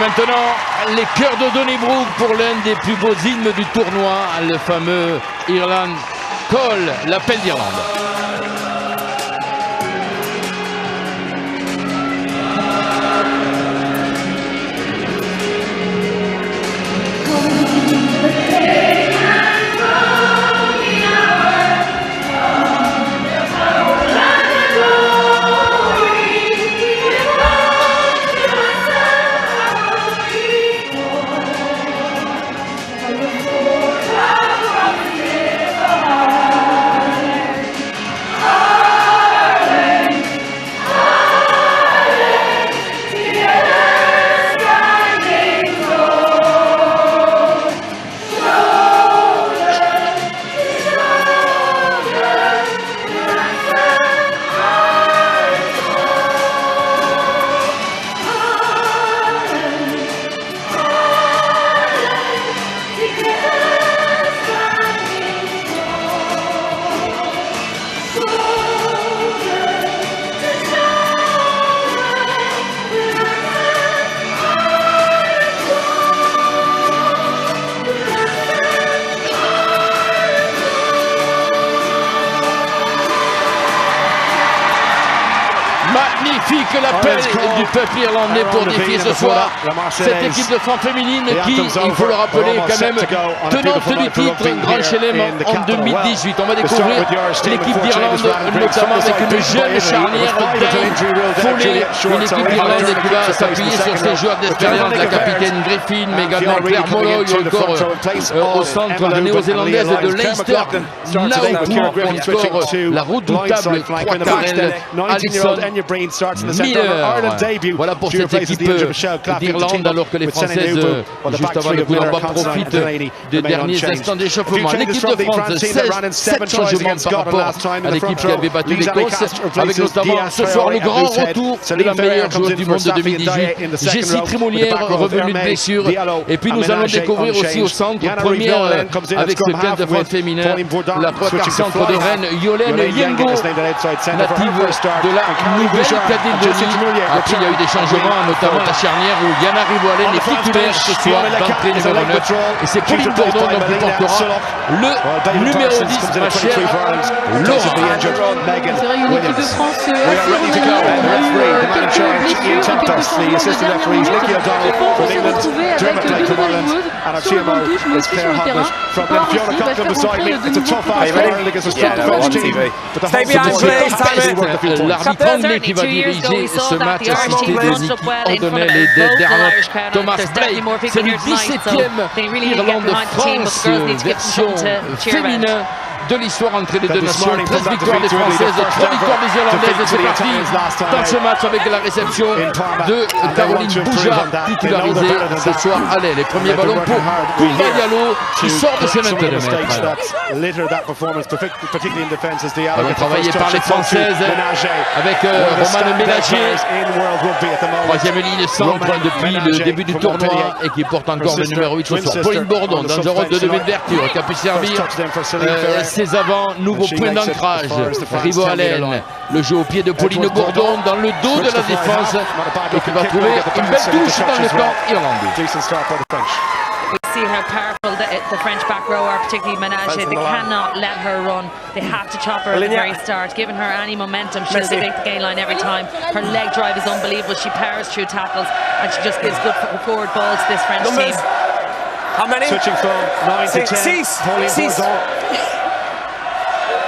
maintenant les chœurs de Donnybrook pour l'un des plus beaux hymnes du tournoi, le fameux Ireland Call, l'appel d'Irlande. Magnifique l'appel du peuple irlandais pour défier ce soir cette équipe de France féminine qui, il faut le rappeler, quand même tenante du titre Grand Chelem en 2018. On va découvrir l'équipe d'Irlande, notamment avec une jeune charnière Dane Foley, une équipe d'Irlande qui va s'appuyer sur ses joueurs d'expérience, la capitaine Griffin, mais également Claire Molloy, ou encore au centre la néo-zélandaise de Leinster, Naopu, ou encore la redoutable Croix-Carrel, Alison Miller. Voilà pour cette équipe d'Irlande, alors que les Françaises, juste avant le coup d'envoi, profitent des derniers instants d'échauffement. L'équipe de France, 7 changements par rapport à l'équipe qui avait battu l'Écosse, avec notamment ce soir le grand retour de la meilleure joueuse du monde de 2018, Jessie Trimoulière, revenue de blessure. Et puis nous allons découvrir aussi au centre, première avec ce 15 de France féminin, la trois-quarts centre de Rennes, Yolène Yengo, native de la Nouvelle-Calédonie. Après, il y a eu des changements, notamment la charnière où Yana Rivoalen est titulaire ce soir d'entrée numéro 9. Et c'est Pauline Bourdon qui portera le numéro 10, ma chère Laura. C'est vrai, une équipe de France assez quelques blessures, quelques changements de dernière minute. On s'est retrouvé avec deux nouvelles joueuses sur le banc de touche, mais aussi sur le terrain. Par ici, va faire rentrer de nouveau. L'arbitre anglais qui va diriger ce match assisté de Nicky O'Donnell et de Dermot Thomas Blake. C'est le 17e Irlande-France version féminin de l'histoire entre les deux nations. 13 victoires des Françaises, 3 victoires des Irlandaises. Et c'est parti dans ce match avec la réception de Caroline Boujard, titularisée ce soir à l'aile. Les premiers ballons pour Koumba Diallo qui sort de ses 22 mètres. Ballon travaillé par les Françaises avec Romane Ménager, troisième ligne centre depuis le début du tournoi et qui porte encore le numéro 8 ce soir. Pauline Bourdon dans un rôle de demi-ouverture qui a pu servir ses avants, nouveau point d'ancrage. Rivoalen, le jeu au pied de Pauline Bourdon dans le dos de la défense et qui va trouver une belle touche dans le camp irlandais. We see how powerful the French back row are, particularly Menage. They cannot let her run. They have to chop her at the very start. Giving her any momentum, she'll take the gain line every time. Her leg drive is unbelievable. She powers through tackles and she just gives good forward balls to this French team. How many? Switching from 9 to 10. Pauline Bourdon.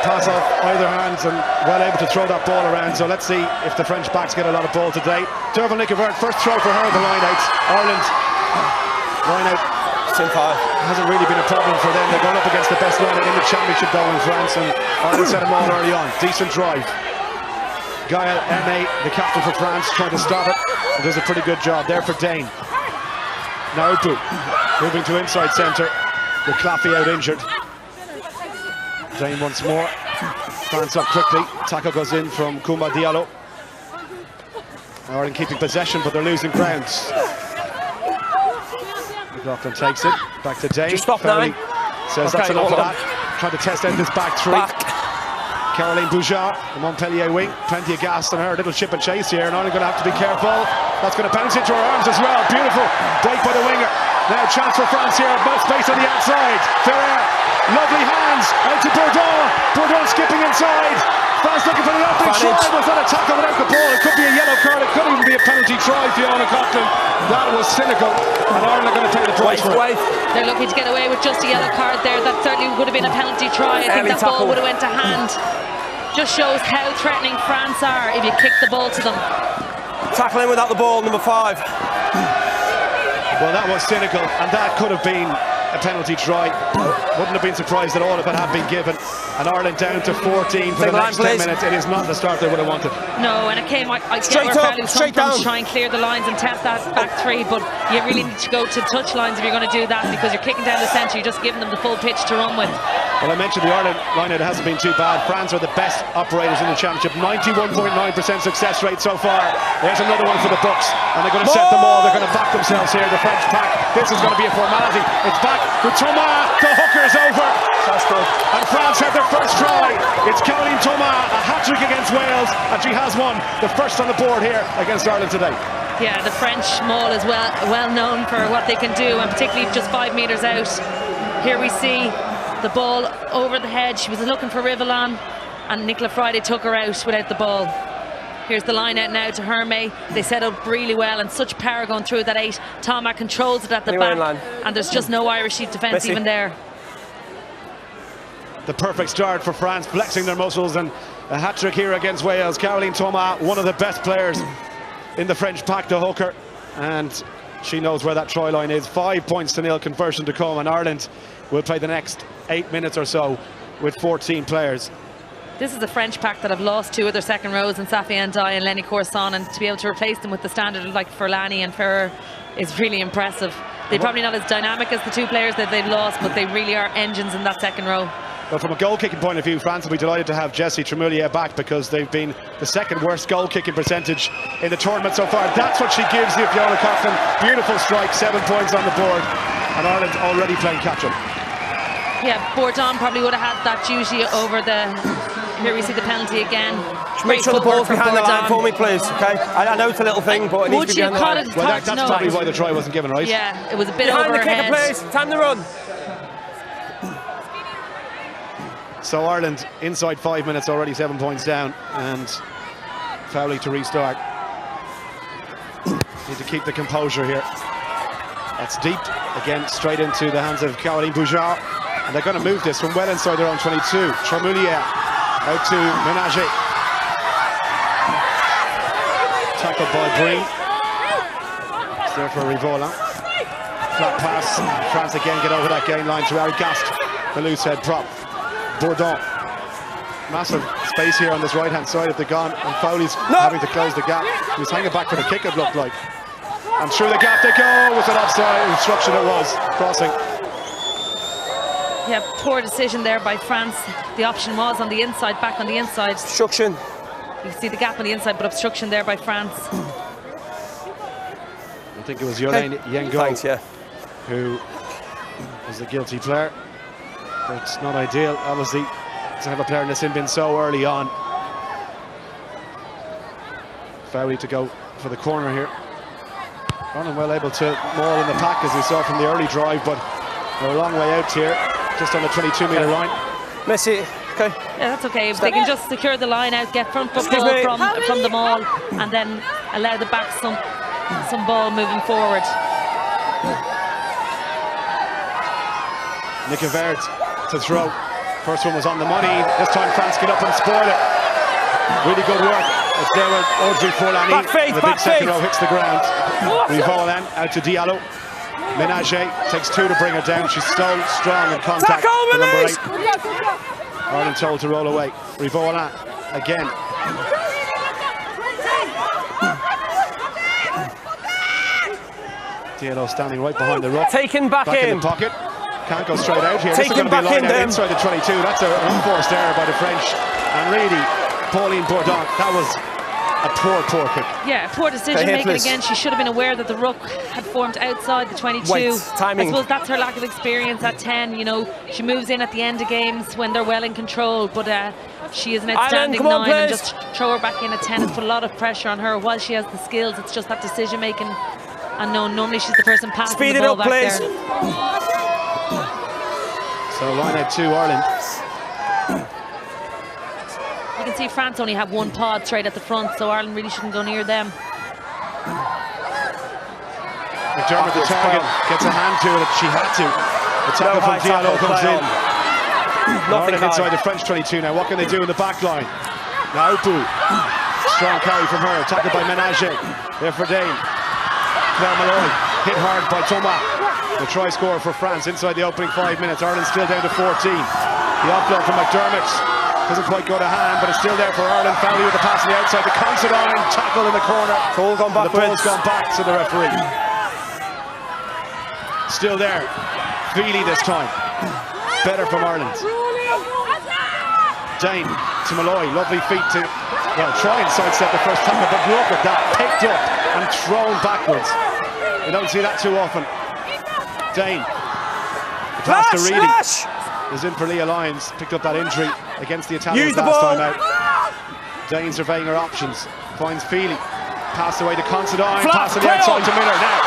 Pass off either hands and well able to throw that ball around. So let's see if the French backs get a lot of ball today. Derval Nicovert, first throw for her, the line-outs. Ireland, line-out hasn't really been a problem for them. They're going up against the best line-out in the championship though in France, and Ireland set them all early on. Decent drive. Gaël Aimé, the captain for France, trying to stop it. And does a pretty good job there for Dane. Naopu moving to inside centre. With Claffey out injured. Dane once more, France up quickly, tackle goes in from Koumba Diallo. Ireland keeping possession, but they're losing ground. McLaughlin takes it, back to Dane. Just stop now. Says that's enough of that. Trying to test out this back three. Caroline Boujard, the Montpellier wing, plenty of gas on her, a little chip and chase here, and only going to have to be careful. That's going to bounce into her arms as well. Beautiful break by the winger. Now chance for France here, space on the outside. Ferrer, lovely hands, out to Bourdon. Bourdon skipping inside. France looking for the opening try. Was that a tackle without the ball? It could be a yellow card, it could even be a penalty try. Fiona Coughlin, that was cynical, and Ireland are going to pay the price for it. They're looking to get away with just a yellow card there. That certainly would have been a penalty try. I think that ball would have went to hand. Just shows how threatening France are if you kick the ball to them. Tackling without the ball, number 5. Well, that was cynical, and that could have been a penalty try. Wouldn't have been surprised at all if it had been given. And Ireland down to 14 for the next 10 minutes. It is not the start they would have wanted. No, and it came, I straight up, straight down. Try and clear the lines and test that back 3, but you really need to go to touch lines if you're going to do that, because you're kicking down the centre, you're just giving them the full pitch to run with. Well, I mentioned the Ireland line-out hasn't been too bad. France are the best operators in the championship. 91.9% success rate so far. There's another one for the books, and they're going to set them all. They're going to back themselves here. The French pack. This is going to be a formality. It's back with Thomas. The hooker's over. That's good. And France have their first try. It's Caroline Thomas, a hat-trick against Wales, and she has won the first on the board here against Ireland today. Yeah, the French maul is well known for what they can do, and particularly just 5 metres out. Here we see the ball over the head. She was looking for Rivellon, and Nicola Friday took her out without the ball. Here's the line out now to Hermé. They set up really well, and such power going through that 8. Thomas controls it at the back, and there's just no Irish defence even there. The perfect start for France, flexing their muscles, and a hat-trick here against Wales. Caroline Thomas, one of the best players in the French pack, the hooker, and she knows where that try line is. 5 points to nil, conversion to come, and Ireland will play the next 8 minutes or so with 14 players. This is the French pack that have lost 2 of their second rows in Safiane Ndiaye and Lenny Courson, and to be able to replace them with the standard like Ferlani and Ferrer is really impressive. They're probably not as dynamic as the 2 players that they've lost, but they really are engines in that second row. Well, from a goal-kicking point of view, France will be delighted to have Jessie Tremoulier back, because they've been the second worst goal-kicking percentage in the tournament so far. That's what she gives you, Fiona Coughlin. Beautiful strike, 7 points on the board, and Ireland already playing catch-up. Yeah, Bourdon probably would have had that duty over the... Here we see the penalty again. Make sure the ball's behind the line for me, please, okay? I know it's a little thing, but it needs to be behind the line. Well, that's probably why the try wasn't given, right? Yeah, it was a bit behind over the kicker, please. Time to run. So Ireland inside 5 minutes, already 7 points down, and Fowley to restart. Need to keep the composure here. That's deep, again straight into the hands of Caroline Boujard, and they're going to move this from well inside their own 22. Tremoulier out to Ménager. Tackled by Breen. It's there for Rivola. Flat pass. France again get over that gain line to Harry Gast, the loose head prop. Bourdon. Massive space here on this right-hand side of the gun, and Fowley's having to close the gap. He was hanging back for the kick, it looked like. And through the gap they go with an offside instruction. It was crossing. Yeah, poor decision there by France. The option was on the inside, back on the inside. Obstruction. You can see the gap on the inside, but obstruction there by France. I think it was Yolaine Yengo who was the guilty player. It's not ideal, obviously, to have a player in the sin bin so early on. Fowley to go for the corner here. Running well able to maul in the pack, as we saw from the early drive, but they're a long way out here, just on the 22-metre line. Messi, okay. Yeah, that's okay. If they can just secure the line out, get front foot ball from the maul, and then allow the back some ball moving forward. Nicky Vert to throw. First one was on the money. This time France get up and spoil it. Really good work. It's there with Audrey Forlani. The big second row hits the ground. Rivola out to Diallo. Ménager takes 2 to bring her down. She's so strong in contact with number 8. Ireland told to roll away. Rivola again. Diallo standing right behind the ruck. Taken back in the pocket. Can't go straight out here. This is going to be a line out inside the 22. That's an unforced error by the French. And really, Pauline Bourdon, that was a poor kick. Yeah, poor decision making again. She should have been aware that the ruck had formed outside the 22. Timing. I suppose that's her lack of experience at 10. You know, she moves in at the end of games when they're well in control. But She is an outstanding nine, and just throw her back in at 10 and put a lot of pressure on her. While she has the skills, it's just that decision making. And no, normally she's the person passing the ball back there. So line out 2 Ireland. You can see France only have 1 pod straight at the front, so Ireland really shouldn't go near them. McDermott, the target, gets a hand to it. She had to. The tackle from Diallo comes in. Ireland inside the French 22 now. What can they do in the back line? Now Upu. Strong carry from her. Tackled by Menage. There for Dane. Claire Malloy. Hit hard by Thomas. The try scorer for France inside the opening 5 minutes. Ireland still down to 14. The offload from McDermott. Doesn't quite go to hand, but it's still there for Ireland. Fowley with the pass on the outside. The Considine tackle in the corner. It's all gone backwards. The ball's gone back to the referee. Still there. Feely this time. Better from Ireland. Dane to Malloy. Lovely feet to, well, try and sidestep the first tackle, but look at that. Picked up and thrown backwards. You don't see that too often. Dane. The pass to Reedy. Is in for Leah Lyons. Picked up that injury against the Italians last time out. Dane surveying her options. Finds Feely. Pass away to Considine. Pass on the outside to Miller. Now,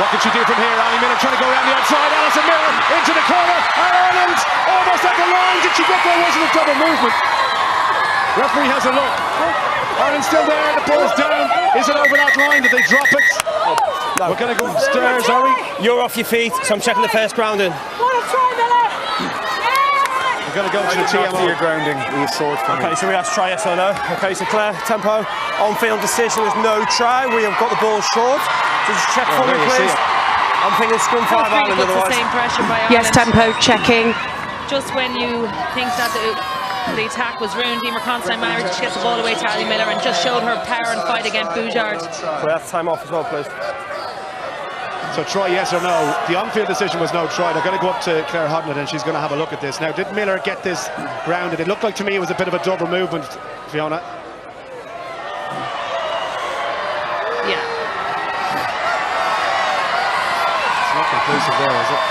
what can she do from here? Ali Miller trying to go around the outside. Alison Miller into the corner. Ireland almost at the line. Did she get there? Wasn't a double movement. Referee has a look. Ireland still there. The ball's down. Is it over that line? Did they drop it? No. We're going to go upstairs, are we? You're off your feet, so I'm checking the first grounding. We're going to go to the TMO. Your grounding. Okay, so we have to try yes or no. Okay, so Claire, tempo. On-field decision is no try. We have got the ball short. So just check for me, please. I'm thinking scrum 5 Ireland otherwise. The same pressure by Ireland. Yes, tempo, checking. Just when you think that the attack was ruined, Emer Considine managed to get the ball away to Ali Miller and just showed her power and fight against Boujard. So we have to time off as well, please. So try yes or no. The on-field decision was no try. They're going to go up to Claire Hodnett and she's going to have a look at this. Now, did Miller get this grounded? It looked like to me it was a bit of a double movement, Fiona. Yeah. It's not conclusive there, is it?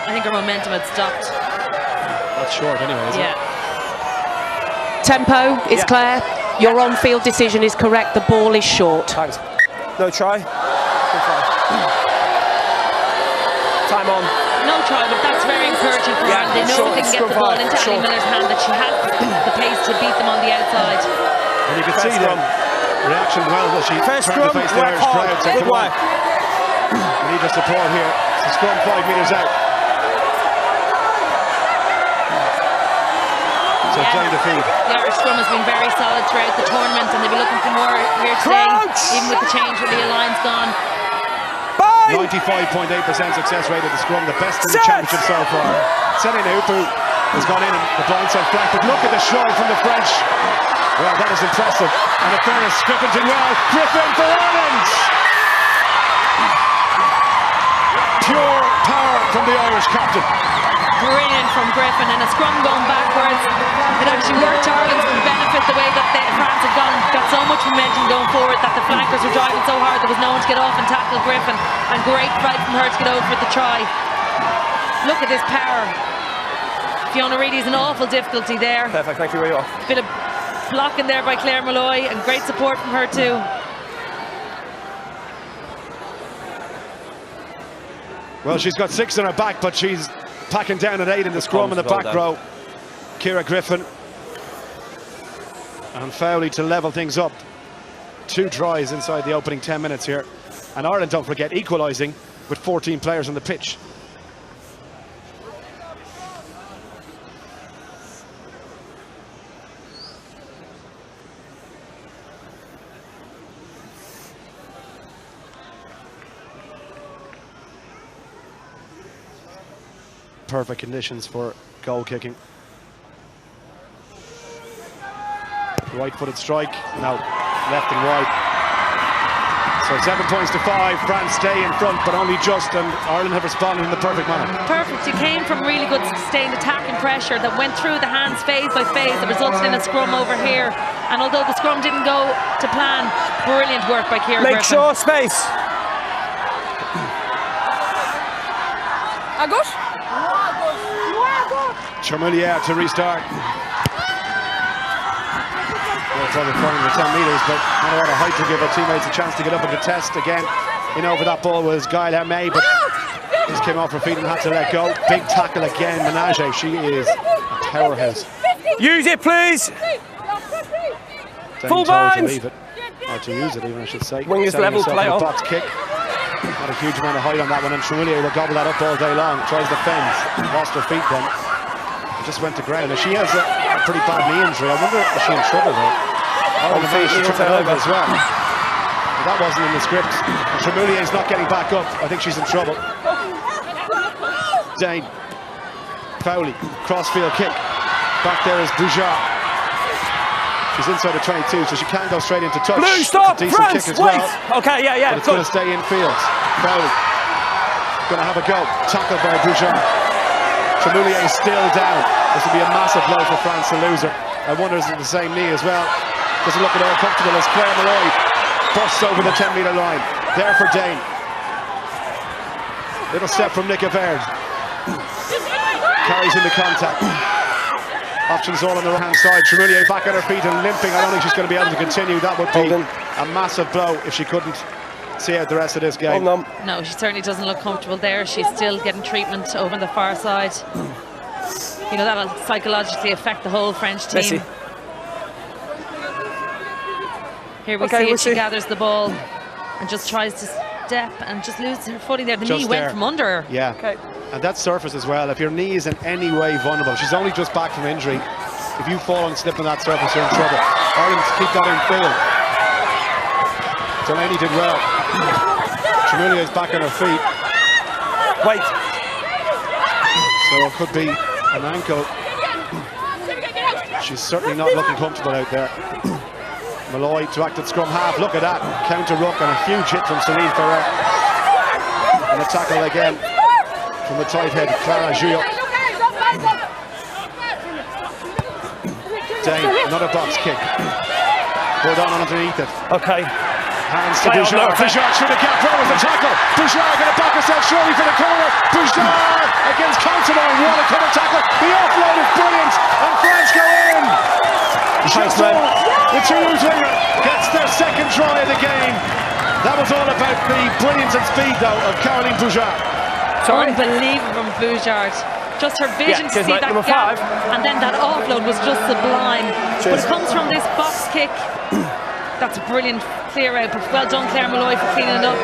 I think her momentum had stopped. That's short anyway, isn't it? Tempo is Claire. Your on-field decision is correct. The ball is short. Thanks. No try. Time on. No try, but that's very encouraging for Ireland. They know they can get the ball into Ali Miller's hand, that she has the pace to beat them on the outside. And you can see the reaction well that she turned to face the Irish crowd. So come on. We need the support here. It's a scrum 5 metres out. So Jane defeat. The Irish scrum has been very solid throughout the tournament, and they'll be looking for more here today, even with the change with Leah Lyons gone. 95.8% success rate of the scrum, the best in the championship so far. Selena Upu has gone in and the blindside flank, but look at the show from the French. Well, that is impressive. And in fairness, Griffin did well. Griffin for Ireland! Pure power from the Irish captain. Brilliant from Griffin, and a scrum going backwards. It actually worked to Ireland's benefit the way that France had got so much momentum going forward that the flankers were driving so hard there was no one to get off and tackle Griffin. And great fight from her to get over the try. Look at this power. Fiona Reedy's in awful difficulty there. Perfect, thank you. Where you are? Bit of blocking there by Claire Malloy, and great support from her too. Well, she's got 6 in her back, but she's packing down at 8 in the scrum in the back row. Ciara Griffin and Fowley to level things up. 2 tries inside the opening 10 minutes here. And Ireland, don't forget, equalising with 14 players on the pitch. Perfect conditions for goal kicking. Right-footed strike, no, left and wide. So 7 points to 5, France stay in front, but only just, and Ireland have responded in the perfect manner. Perfect, it came from really good sustained attack and pressure that went through the hands phase by phase, that resulted in a scrum over here. And although the scrum didn't go to plan, brilliant work by Ciara Griffin. Make sure space. À gauche. Tremoulier to restart. Probably flying the 10 metres, but not a lot of height to give her teammates a chance to get up and contest again. In over that ball was Gaël Hermé, but just came off her feet and had to let go. Big tackle again, Menage. She is a powerhouse. Use it, please. Full to binds. leave it, or to use it even, I should say. Wing is level, play on. Box kick. Not a huge amount of height on that one, and Tremoulier will gobble that up all day long. Tries the fence, lost her feet then. Just went to ground. And she has a pretty bad knee injury. I wonder if she's in trouble though. Oh, the face she tripped over as well. But that wasn't in the script. Tremoulier is not getting back up. I think she's in trouble. Dane. Fowley. Crossfield kick. Back there is Bouchard. She's inside the 22, so she can go straight into touch. Blue, stop! It's a decent kick as well. Okay, yeah, but it's going to stay in field. Fowley. Going to have a go. Tackled by Bouchard. Tremoulier is still down. This will be a massive blow for France to lose her. I wonder is it the same knee as well. Doesn't look at all comfortable as Claire Molloy busts over the 10-metre line. There for Dane. Little step from Nick Averd. Carries into contact. Options all on the right-hand side. Tremoulier back on her feet and limping. I don't think she's going to be able to continue. That would be a massive blow if she couldn't see out the rest of this game. No, she certainly doesn't look comfortable there. She's still getting treatment over on the far side. You know, that'll psychologically affect the whole French team. Messi. Here we see it. She gathers the ball and just tries to step and just loses her footing there. The knee went from under her. Yeah. Okay. And that surface as well. If your knee is in any way vulnerable, she's only just back from injury. If you fall and slip on that surface, you're in trouble. Ireland keep that in field. Delaney did well. Tremoulier is back on her feet. Wait. So it could be an ankle. She's certainly not looking comfortable out there. Molloy to act at scrum half. Look at that. Counter ruck and a huge hit from Celine Ferrer. And a tackle again from the tight head, Clara Guyot. Dane, another box kick. Put on underneath it. Okay. Hands to Bouchard. Bouchard through the gap. Where was the tackle? Bouchard going to back herself surely for the corner. Bouchard against Considine. What a cover tackle. The offload is brilliant. And France go in. Chasson, the Toulouse winger, gets their second try of the game. That was all about the brilliance and speed, though, of Caroline Bouchard. Unbelievable from Bouchard. Just her vision to see that gap, and then that offload was just sublime. But it comes from this box kick. That's a brilliant clear out, but well done Claire Molloy for cleaning it up.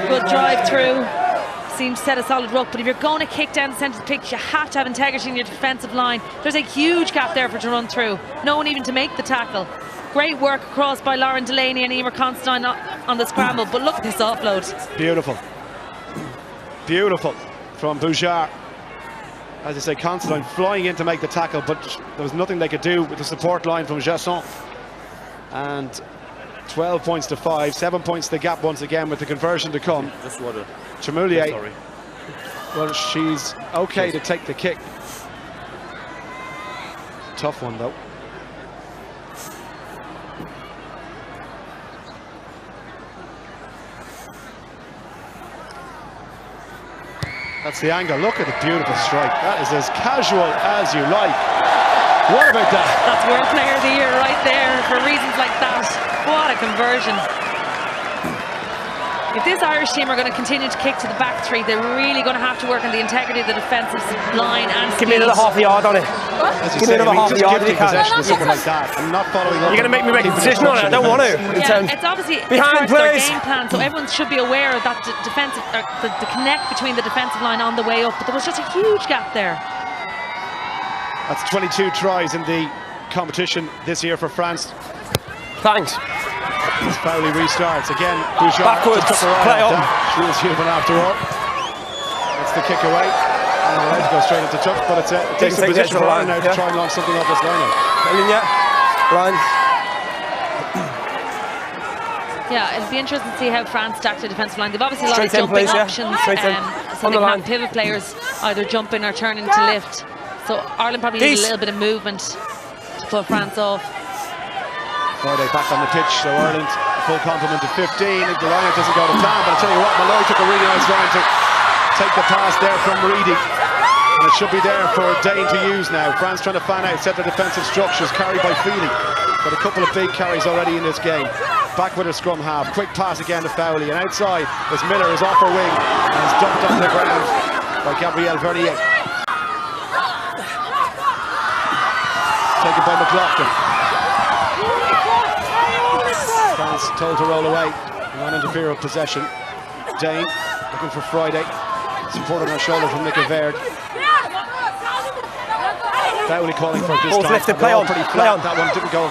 Good drive through. Seems to set a solid ruck, but if you're going to kick down the centre of the pitch, you have to have integrity in your defensive line. There's a huge gap there for her to run through. No one even to make the tackle. Great work across by Lauren Delaney and Emer Considine on the scramble, but look at this offload. Beautiful. Beautiful from Bouchard. As I say, Considine flying in to make the tackle, but there was nothing they could do with the support line from Chasson. And 12 points to 5, 7 points to the gap once again with the conversion to come. Tremoulier, well, she's okay to take the kick. Tough one though. That's the angle. Look at the beautiful strike. That is as casual as you like. What about that? That's World Player of the Year right there for reasons like that. What a conversion. If this Irish team are going to continue to kick to the back three, they're really going to have to work on the integrity of the defensive line and give me another half a yard on it. Give me another half a yard if you can. Something like that. I'm not following up. You're going to make me make a decision on it. I don't want to. Yeah, it's obviously behind, their game plan, so everyone should be aware of that defensive, the connect between the defensive line on the way up. But there was just a huge gap there. That's 22 tries in the competition this year for France. Thanks. As Fowley restarts again. Bouchard backwards, play on. She was human after all. That's the kick away. And allowed to go straight into touch, but it's a decent position for Ireland now to try and launch something off this line. Line. Yeah, it'll be interesting to see how France stack the defensive line. They've obviously a lot of jumping options, so they can have pivot players either jumping or turning to lift. So Ireland probably needs a little bit of movement to pull France off. Friday back on the pitch, so Ireland full complement of 15. If the line doesn't go to plan, but I tell you what, Molloy took a really nice line to take the pass there from Reedy. And it should be there for Dane to use now. France trying to fan out, set their defensive structures, carried by Feely. Got a couple of big carries already in this game. Back with her scrum half. Quick pass again to Fowley. And outside is Miller, is off her wing and is dumped on the ground by Gabrielle Vernier. Taken by McLaughlin. France told to roll away. Not interfere with possession. Dane looking for Friday. Support on her shoulder from Nicky Verd. Fowley calling for it this time. Lifted, play on, pretty play flat. on. That one didn't go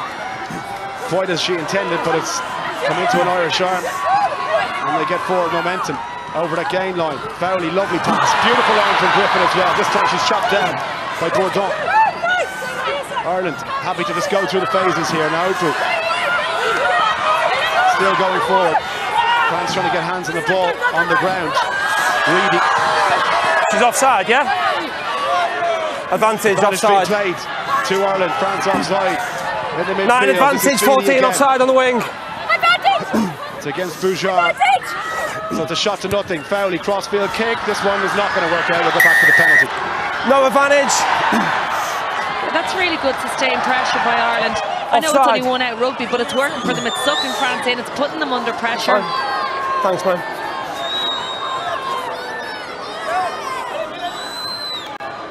quite as she intended, but it's come into an Irish arm. And they get forward momentum over that gain line. Fowley, lovely pass. Beautiful line from Griffin as well. This time she's chopped down by Bourdon. Ireland happy to just go through the phases here now. Still going forward. France trying to get hands on the ball on the ground. Reedy. She's offside, yeah? Advantage offside. Played to Ireland. France offside. In the midfield. 9 advantage, 14 offside on the wing. It's against Bouchard. So it's a shot to nothing. Fowley, crossfield kick. This one is not going to work out. We'll go back to the penalty. No advantage. That's really good sustained pressure by Ireland. I know it's only one out rugby, but it's working for them. It's sucking France in. It's putting them under pressure. Thanks, man.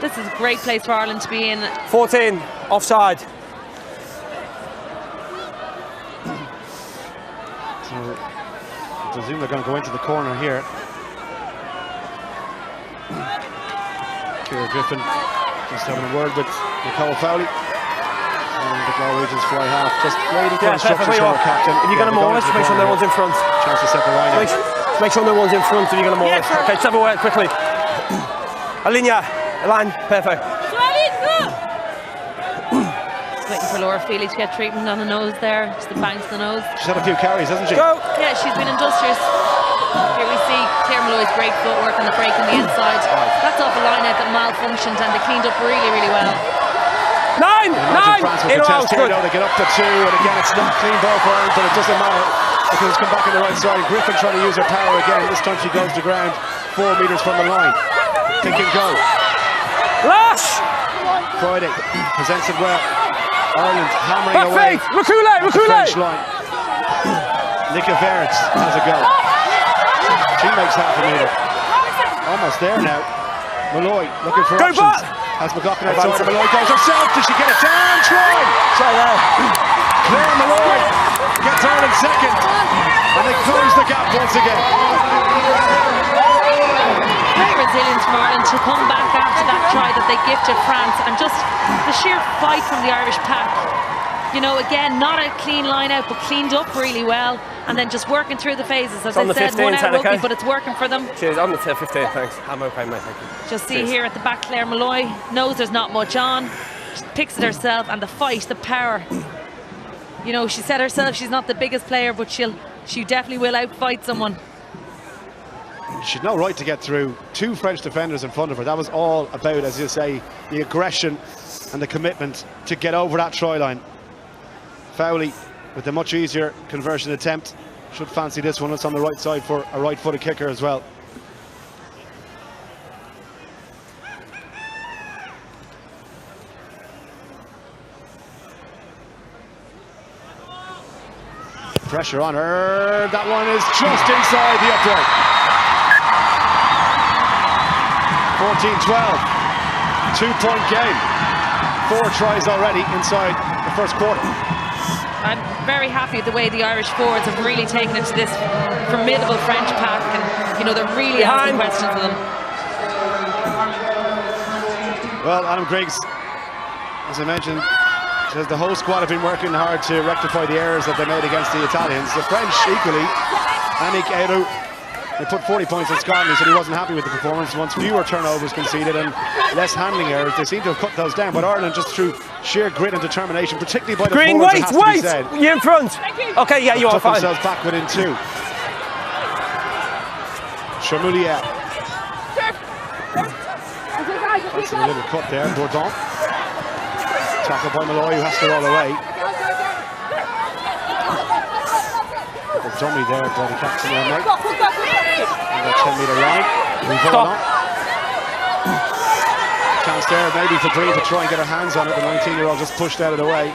This is a great place for Ireland to be in. 14 offside. So I presume they're going to go into the corner here. Ciara Griffin just having a word with Nicole Fowley. And the Norwegians fly half. Just waiting for instructions from our captain. If you're going to maul it, make sure no one's in front. Chance to set the line out. Make sure no one's in front if you're going to maul it. Okay, step away quickly. Alinea, line, perfect. Waiting for Laura Feely to get treatment on the nose there, just the banks of the nose. She's had a few carries, hasn't she? Go! Yeah, she's been industrious. Here we see Claire Malloy's great footwork on the break on the inside. That's off a line out that malfunctioned and they cleaned up really, really well. 9! In or out, good. They get up to 2, and again it's not clean ball for Ireland, but it doesn't matter because it's come back on the right side. Griffin trying to use her power again. This time she goes to ground 4 metres from the line. Kick and go. Lash! Friday presents it well. Ireland hammering away. Recule! French line. Nicky Verd has a go. She makes half a metre. Almost there now. Malloy looking for options. Has McLaughlin outside. Malloy goes herself. Does she get it down? Try there. Claire Malloy gets Ireland second. And they close the gap once again. Great resilience from Ireland to come back after that try that they gifted France, and just the sheer fight from the Irish pack. You know, again, not a clean line out, but cleaned up really well, and then just working through the phases. As I said, 1 out rugby, but it's working for them. Cheers, I'm the 15, thanks. I'm okay, mate, thank you. Just see here at the back, Claire Malloy knows there's not much on. She picks it herself, and the fight, the power. You know, she said herself she's not the biggest player, but she definitely will outfight someone. She'd no right to get through 2 French defenders in front of her. That was all about, as you say, the aggression and the commitment to get over that try line. Fowley with a much easier conversion attempt. Should fancy this one. It's on the right side for a right-footed kicker as well. Pressure on her. That one is just inside the upright. 14-12, 2-point game. 4 tries already inside the first quarter. I'm very happy with the way the Irish forwards have really taken it to this formidable French pack, and you know they're really asking questions of them. Well, Adam Griggs, as I mentioned, says the whole squad have been working hard to rectify the errors that they made against the Italians. The French equally. Annick Ayrault, they put 40 points on Scotland. He said he wasn't happy with the performance. Once fewer turnovers conceded and less handling errors, they seem to have cut those down. But Ireland, just through sheer grit and determination, particularly by the forwards, wait! You're in front. Okay, yeah, you are fine. Themselves back within 2. Charmoulier. That's a little cut there. Bourdon. Tackled by Malloy, who has to roll away. The dummy there by the captain there, Mike. On that 10-metre line. Move on. chance there, maybe for Green to try and get her hands on it. The 19-year-old just pushed out of the way.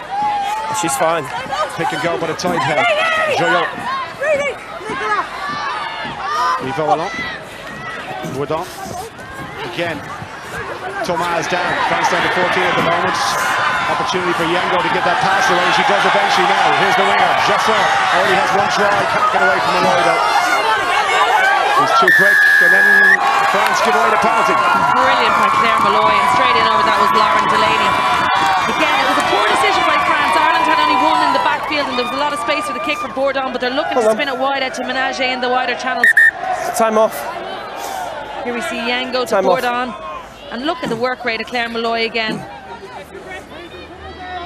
She's fine. Pick and go by the tight head. Joyot. Ivo along. Woodon. Again. Thomas down. France down to 14 at the moment. Opportunity for Yengo to get that pass away. She does eventually now. Here's the winger. Jasser already has one try. Can't get away from Malloy though. He's too quick. And then France give away the penalty. Brilliant by Claire Malloy. And straight in over that was Lauren Delaney. Again, it was a poor decision by France. Ireland had only one in the backfield and there was a lot of space for the kick for Bourdon, but they're looking to spin it wide out to Menage in the wider channels. Time off. Here we see Yengo to Bourdon. And look at the work rate of Claire Malloy again.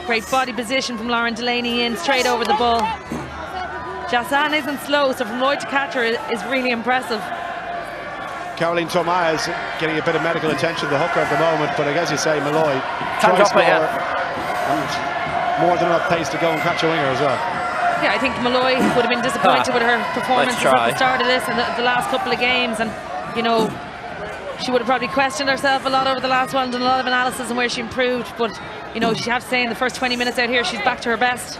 Great body position from Lauren Delaney in, straight over the ball. Jassan isn't slow, so from Lloyd to catch her is really impressive. Caroline Thomas getting a bit of medical attention, the hooker at the moment, but as you say, Malloy tries to and more than enough pace to go and catch a winger as well. Yeah, I think Malloy would have been disappointed with her performances at the start of this and the last couple of games, and you know, she would have probably questioned herself a lot over the last one, done a lot of analysis on where she improved, but you know, she have to say in the first 20 minutes out here she's back to her best.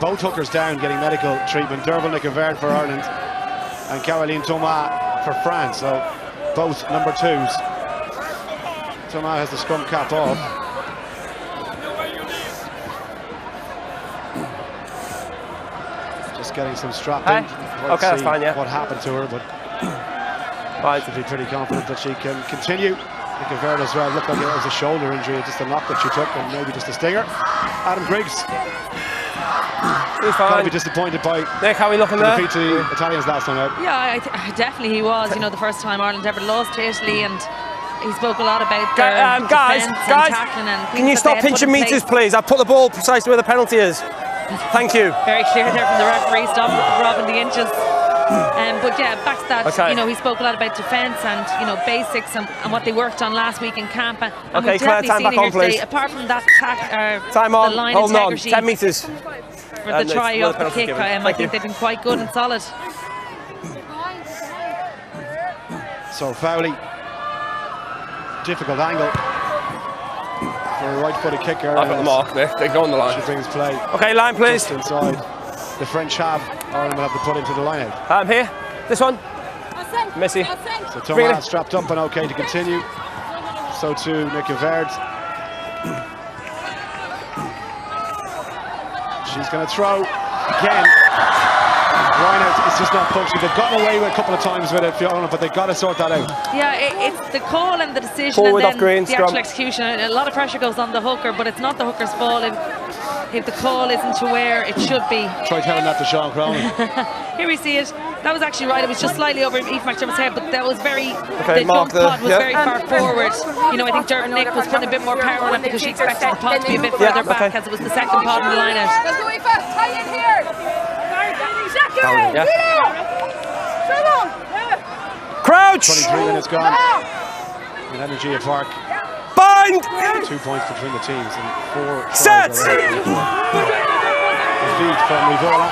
Both hookers down getting medical treatment. Derval Nicovert for Ireland and Caroline Thomas for France, so both number 2s. Thomas has the scrum cap off. Just getting some strapping. Okay, that's fine, yeah. What happened to her, but should be pretty confident that she can continue. Nicovert as well, looked like it was a shoulder injury, just a knock that she took and maybe just a stinger. Adam Griggs. He's fine. Gotta be disappointed by Nick, how are we looking there? defeat to the Italians last time out. Yeah, definitely he was. You know, the first time Ireland ever lost to Italy, and he spoke a lot about their guys, tackling and can you stop pinching meters, please? I've put the ball precisely where the penalty is. Thank you. Very clear there from the referee, stop robbing the inches. But yeah, back to that, you know, he spoke a lot about defence and, you know, basics and what they worked on last week in camp. And okay, Claire, time back on, please. Apart from that time on, the line hold on, integrity 10 metres. For the try off the kick, I think they've been quite good and solid. So Fowley, difficult angle for a right-footed kicker. I've got the mark there. They go on the line. She brings play. Okay, line, please. Just inside. The French have. Ireland will have to put into the line out. I'm here. This one. Missy. So Thomas strapped up and okay to continue. So too Nicovert. She's going to throw again. Reinhardt is just not punching. They've gotten away with a couple of times with it, Fiona, but they've got to sort that out. Yeah, it's the call and the decision, forward and then Green, the actual execution. A lot of pressure goes on the hooker, but it's not the hooker's fault if the call isn't to where it should be. Try telling that to Sean Cronin. Here we see it. That was actually right. It was just slightly over Aoife McDermott's head, but that was very. Okay, the dunk pod was very far forward. You know, I think Derval Nick was putting a bit more power on it because she expected the pod to be a bit further back, as it was the second pod in the line out. Crouch! 23 minutes gone in Energy Park. Bind! 2 points between the teams and 4 set! The feed from Rivola.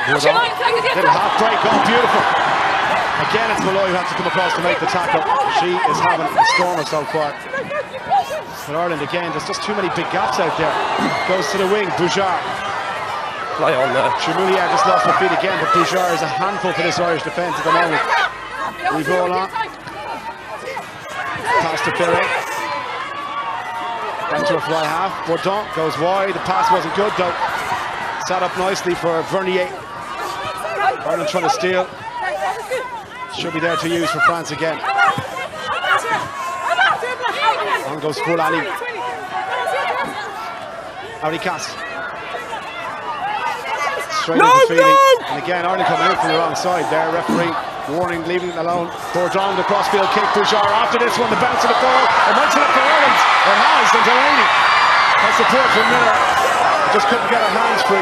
Little half break, oh beautiful. Again it's Malloy who has to come across to make the tackle. She is having a stormer so far. But Ireland again, there's just too many big gaps out there. Goes to the wing, Bouchard. Play on there. Chemoulier just lost her feet again, but Bouchard is a handful for this Irish defence at the moment. Rivola. Pass to Perret. Back to a fly half. Bourdon goes wide. The pass wasn't good though. Sat up nicely for Vernier. Ireland trying to steal. Should be there to use for France again. On goes full Ali. Aurikas. Straight into Feely. And again, Ireland coming in from the wrong side there. Referee warning, leaving it alone. Bourdon, the crossfield kick. Bouchard after this one, the bounce of the ball. And once it for Ireland. It has, and Delaney has support from Miller. Just couldn't get her hands free.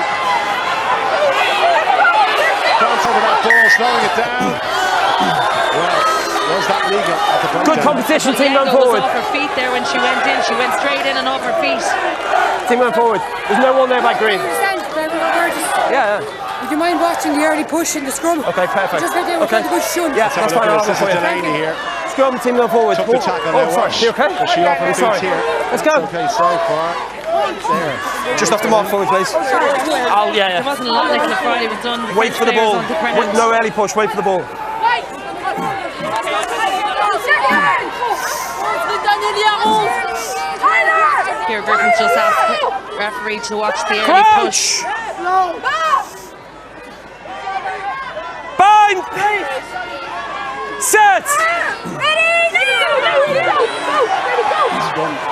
France over that ball, slowing it down. Well, was that legal at the breakdown? Good competition, team run forward. Was off her feet there when she went in. She went straight in and off her feet. Team run forward. There's no one there by Green. Yeah. Would you mind watching the early push in the scrum? Okay, perfect. Just right there with the good shun. Yeah, that's fine. This is Delaney here. scrum, team go forward. Took the tackle now. sorry. You okay? She off her feet here. Let's go. Okay, so far. There. Just off the mark for me, please. Oh, yeah, There wasn't a lot like the Friday was done. Wait for the ball. No early push, wait for the ball. Here, Griffin's just asked the referee to watch the early push. Bind! Set!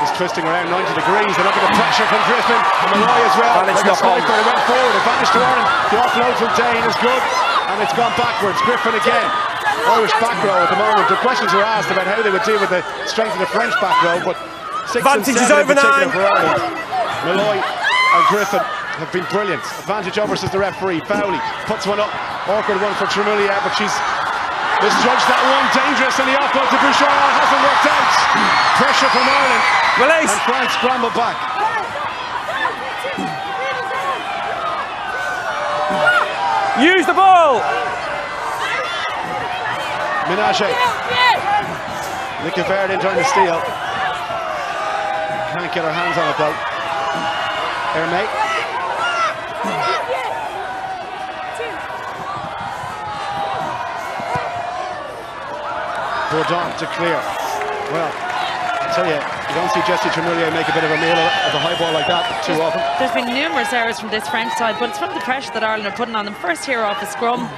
Is twisting around 90 degrees. They're looking at the pressure from Griffin and Malloy as well. Advantage Like a knock on. sniper, it went forward. Advantage to Ireland. The offload from Dane is good, and it's gone backwards. Griffin again. Irish back row at the moment. The questions were asked about how they would deal with the strength of the French back row, but 6 and 7 Advantage is in over particular 9. for Ireland. Malloy and Griffin have been brilliant. Advantage over, says the referee. Fowley puts one up. Awkward one for Tremulia, but she's misjudged that one. Dangerous in the offload to Bouchard. Hasn't worked out. Pressure from Ireland. Release! And France scramble back. Use the ball! Menage. Nicky Verde trying to steal. Can't get her hands on it though. Hermé. Bourdon to clear. Well, I tell you, you don't see Jessie Tremulia make a bit of a meal of a high ball like that too often. There's been numerous errors from this French side, but it's from the pressure that Ireland are putting on them. First here off a scrum,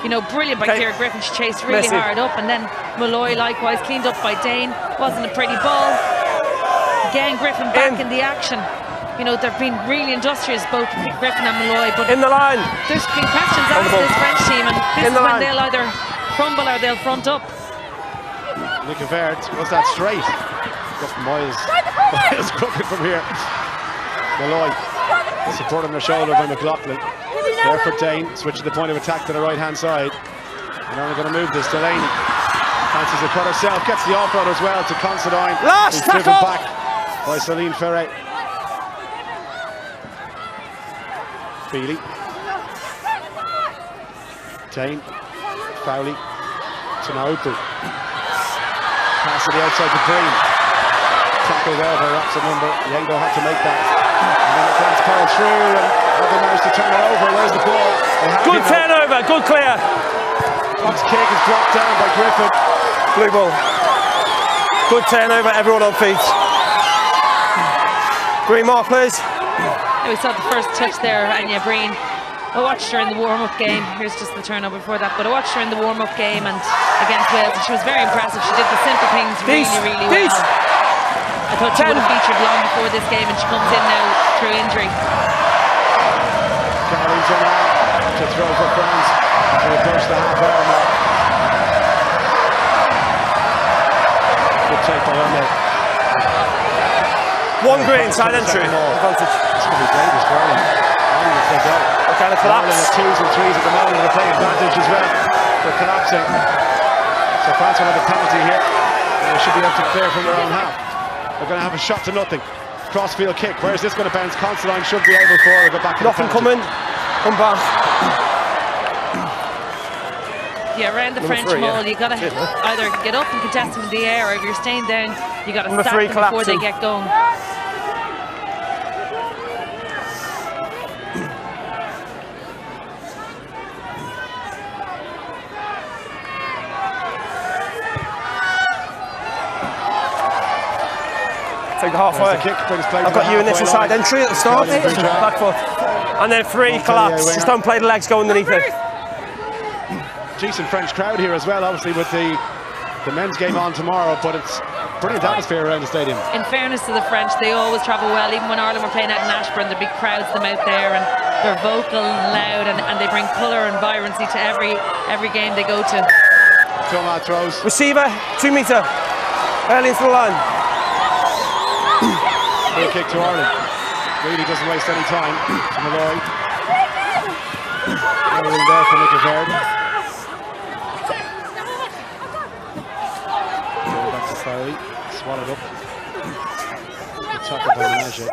you know, brilliant by Ciara Griffin. She chased really hard up, and then Malloy likewise cleaned up by Dane. Wasn't a pretty ball. Again, Griffin back in the action. You know, they've been really industrious, both Griffin and Malloy. But in the line. There's been questions asked this French team, and this is when they'll either crumble or they'll front up. Nicky Verde, was that straight? Got miles crooked from here. Malloy supporting her shoulder by McLaughlin. There for Dane, switching the point of attack to the right hand side. And only going to move this. Delaney fancies the cut herself, gets the offload as well to Considine. Last driven back by Celine Ferret. Feely. Dane. Fowley. To Naopu. Pass to the outside to Green. Tackle there by Rapson number. Yengo had to make that. And then the France curl through and they managed to turn it over. Where's the ball? Good turnover, good clear. Fox kick is blocked down by Griffin. Blue ball. Good turnover, everyone on feet. Green mark, please. We saw the first touch there, Anya Breen. I watched her in the warm-up game. Here's just the turnover before that. But I watched her in the warm-up game and against Wales, and she was very impressive. She did the simple things really well. I thought she would have featured long before this game, and she comes in now through injury. Caroline Zonal to throw for France to approach the half-hour mark. Good take by Hermé. One green, side entry. Advantage. It's going to be dangerous for Ireland. Ireland if they go. Kind of collapse. Ireland at 2s and 3s at the moment, and they play advantage as well. They're collapsing. So France will have a penalty here. And they should be able to clear from their own half. They're going to have a shot to nothing. Crossfield kick. Where's this going to bounce? Considine should be able to go back to nothing coming. Come back. Yeah, around the French maul, you got to either get up and contest them in the air, or if you're staying down, you got to stack them before they get going. Take the halfway. The kick brings play. I've got you initial side entry at the start. Back foot. And then free collapse. Just don't play the legs, go underneath it. Decent French crowd here as well, obviously with the men's game on tomorrow, but it's brilliant atmosphere around the stadium. In fairness to the French, they always travel well. Even when Ireland were playing out in Ashburn, there'd be crowds them out there, and they're vocal and loud, and they bring colour and vibrancy to every game they go to. Thomas throws. Receiver, 2 metre. Early into the line. Free kick to Ireland. Really doesn't waste any time. Malloy. Going there for Nicky Verde. Going back to Fowley. Swallowed up. Good tackle by Menage.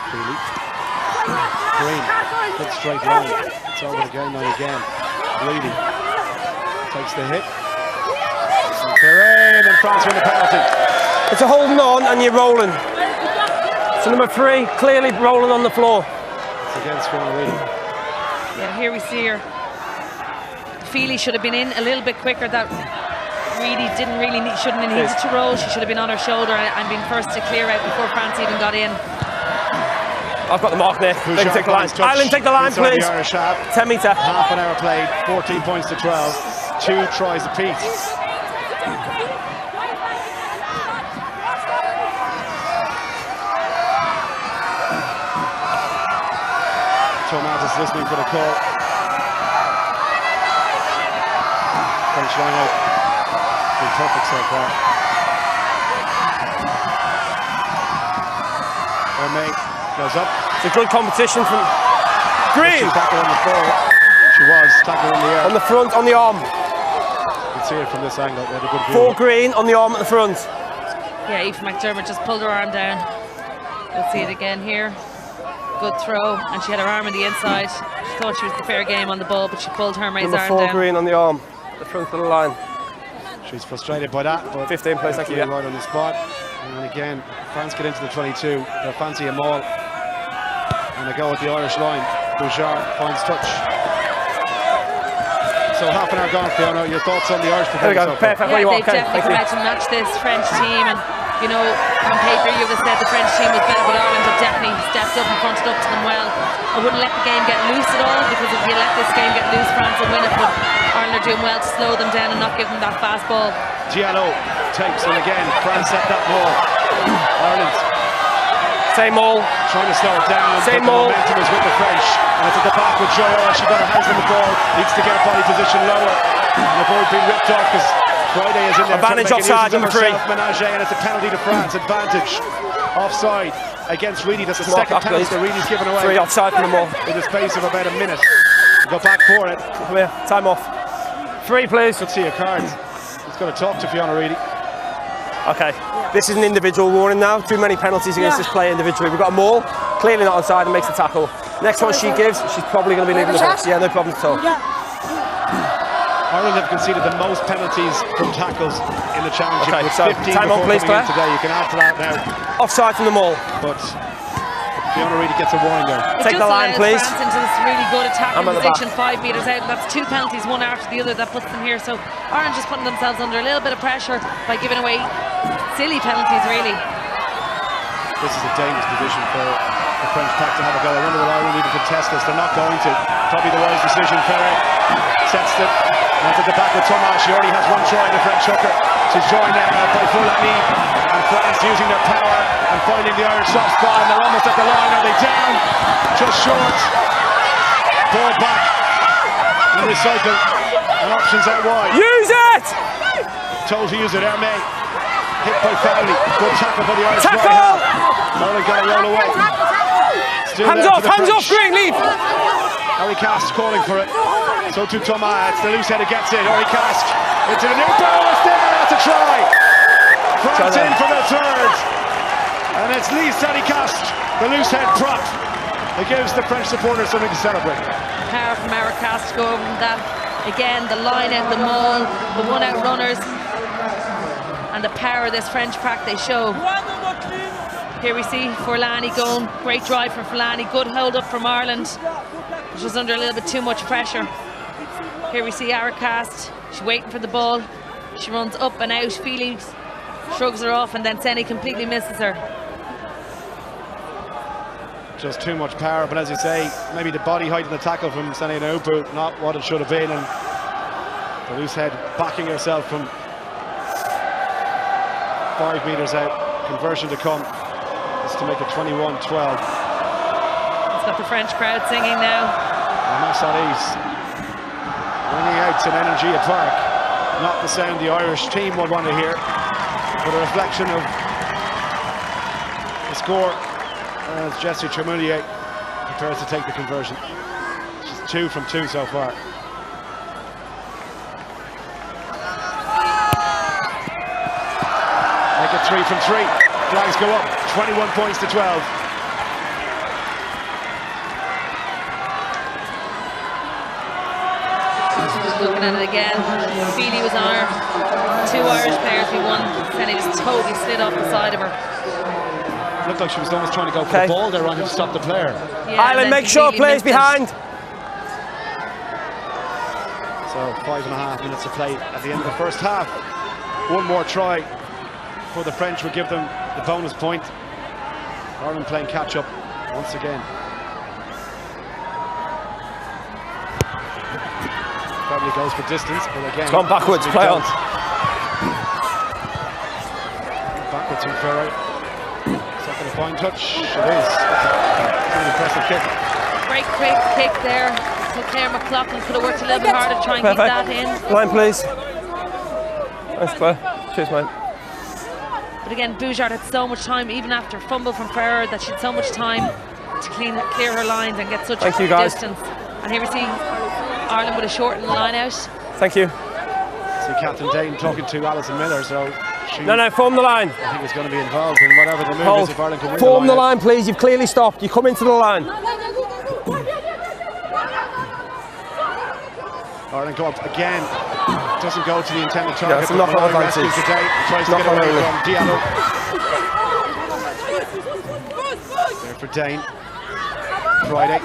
Feely. Green. Good straight line. It's over the game line again. Bleedy. takes the hit. And France win the penalty. It's a holding on and you're rolling. So number 3, clearly rolling on the floor. It's against Fiona Reedy. Yeah, here we see her. Feely should have been in a little bit quicker. That Reedy shouldn't have needed to roll. She should have been on her shoulder and been first to clear out before France even got in. I've got the mark there. They can take the line. Ireland, take the line, please. 10 metre. Half an hour played, 14 points to 12. 2 tries apiece. Thomas is listening for the call. French line out. Been perfect so far. May goes up. It's a good competition from Green. She's tackling on the floor. She was tackling in the air. On the front, on the arm. You can see it from this angle. They had a good view. For Green on the arm at the front. Yeah, Aoife McDermott just pulled her arm down. You'll see it again here. Good throw, and she had her arm on the inside. She thought she was the fair game on the ball, but she pulled Hermay's arm down. Number 4 Green on the arm, the front of the line. She's frustrated by that, but 15 plays, thank you. Right on the spot. And again, France get into the 22. They'll fancy a maul. And they go with the Irish line. Bouchard finds touch. So half an hour gone, Fiona. Your thoughts on the Irish performance? There we go. Perfect. Yeah, they've definitely come out to match this French team. And you know, on paper you would have said the French team was better, but Ireland have definitely stepped up and fronted up to them well. I wouldn't let the game get loose at all, because if you let this game get loose, France will win it. But Ireland are doing well to slow them down and not give them that fast ball. Diallo takes it again. France set that ball. Ireland. Same all. Trying to slow it down. Same but the all. momentum is with the French. And it's at the back with Joyo. She got her hands on the ball. Needs to get her body position lower. And the ball's been ripped off because Friday is in there. Advantage offside, number 3. Menage, and it's a penalty to France. Advantage offside against Reedy. That's the second penalty that Reedy's given away. 3 offside from them all. In the space of about a minute. Go back for it. Come here, time off. 3, please. Let's see your cards. He's going to talk to Fiona Reedy. Okay, this is an individual warning now. Too many penalties against this player individually. We've got a maul, clearly not onside, and makes the tackle. Next one she gives, she's probably going to be leaving the box. Yeah, no problem at all. Ireland have conceded the most penalties from tackles in the championship. Okay, with so 15 time on, please, Claire. today. You can add to that now. Offside from the maul. But Fiona Reedy gets a warning there. Take the line, please. France into this really good attacking I'm at the position, back. 5 metres out. That's 2 penalties, one after the other, that puts them here. So Ireland just putting themselves under a little bit of pressure by giving away silly penalties, really. This is a dangerous position for the French pack to have a go. I wonder will Ireland even contest this. They're not going to. Probably the wise decision. Ferrer sets it. And at the back with Thomas. She already has 1 try, the French hooker. She's joined by Fulani. And France using their power and finding the Irish soft spot. And they're almost at the line. Are they down? Just short. Ball back. And recycle. And options out wide. Use it! Told to use it. Hermay. Hit by Fowley. Good tackle by the Irish. Tackle! Only got to roll away. Hands off, Green, leave! Harry Cast calling for it. So to Thomas. It's the loose header gets it. Harry Cast into the new ball. It's there. That's a try. France in for the 3rd. And it's Lee Cast, the loose head prop. It gives the French supporters something to celebrate. Power from Harry Cast to go over from that. Again, the line out, the maul, the 1-out runners. And the power of this French pack they show. Here we see Forlani going, great drive from Forlani, good hold up from Ireland, which was under a little bit too much pressure. Here we see Aracast, she's waiting for the ball, she runs up and out, Feely shrugs her off, and then Senni completely misses her. Just too much power, but as you say, maybe the body height and the tackle from Senni Naupu, not what it should have been, and the loose head backing herself from 5 metres out, conversion to come. To make it 21-12. It's got the French crowd singing now. Massaris ringing out in Energia Park. Not the sound the Irish team would want to hear, but a reflection of the score as Jessie Tremoulier prepares to take the conversion. She's 2 from 2 so far. Make it 3 from 3. Flags go up, 21 points to 12. Looking at it again, Feely was on her. 2 Irish players we won. Kenny just totally slid off the side of her. Looked like she was almost trying to go for the ball there, wanting to stop the player. Yeah, Ireland, make sure players behind. So 5.5 minutes to play at the end of the first half. One more try for the French would give them the bonus point. Ireland playing catch up once again. Probably goes for distance, but again, It's gone backwards, play on. Backwards from Ferro. Second a fine touch. It is. That's an impressive kick. Great kick there. So Claire McLaughlin could have worked a little bit harder to try and keep that in. Line, please. Nice, Claire. Cheers, mate. But again, Bouchard had so much time, even after fumble from Ferrer, that she had so much time to clear her lines and get such distance. And here we see Ireland would have shortened the line out. Thank you. See Captain Dane talking to Alison Miller, so she... No, form the line. I think is going to be involved in whatever the move is if Ireland can win Form the line, please. You've clearly stopped. You come into the line. Ireland go up again. Doesn't go to the intended target. Yeah, it's a knock-on advantage. Today. Tries to get away from Diallo. There for Dane. Friday.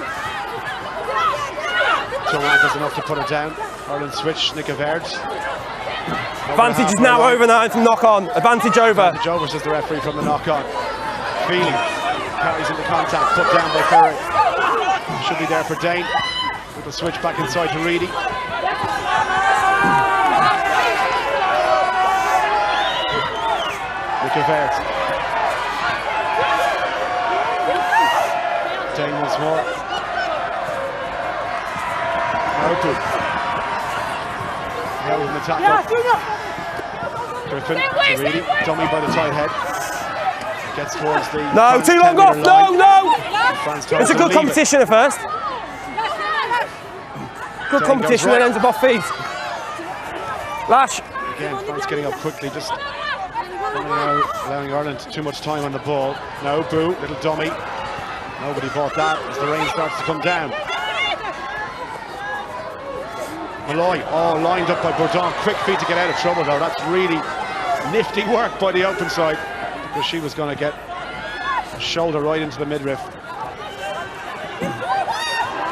Joanne does enough to put her down. Ireland switch. Nick Averd. Advantage is now over now from knock-on. Advantage over. Advantage over, says the referee from the knock-on. Feely carries into contact. Put down by Ferry. Should be there for Dane. With the switch back inside to Reedy. Nick Averd. Dane once more. Open. Held in the tackle. Griffin to Reedy. Dummy by the tight head. Gets towards the... No, too long off. No. It's a good competition at first. Good competition that ends up off feet. Lash. Again, France getting up quickly, just allowing Ireland too much time on the ball. No, Boo, little dummy. Nobody bought that as the rain starts to come down. Malloy, lined up by Bourdon. Quick feet to get out of trouble though. That's really nifty work by the open side, because she was going to get a shoulder right into the midriff.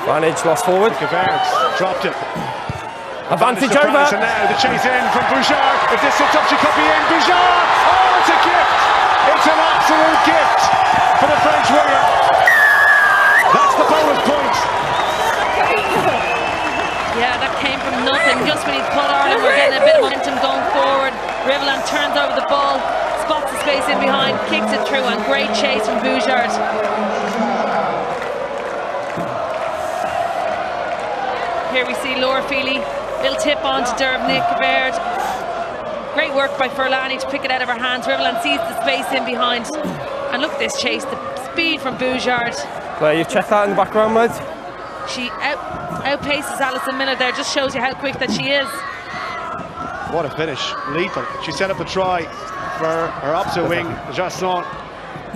Vantage lost forward. Dropped it. Advantage over. And now the chase in from Bouchard. If this sits up, she could be in. Bouchard! Oh, it's a gift! It's an absolute gift for the French winger. That's the bonus point. Yeah, that came from nothing. Just when he thought Ireland were getting a bit of momentum going forward, Rivelan turns over the ball, spots the space in behind, kicks it through, and great chase from Bouchard. Here we see Laura Feely, little tip on to Derv Nick Averd. Great work by Furlani to pick it out of her hands. Rivelan sees the space in behind. And look at this chase, the speed from Bouchard. Claire, you've checked that in the background, mate? She outpaces Alison Miller there, just shows you how quick that she is. What a finish, lethal. She set up a try for her opposite wing, Jasson,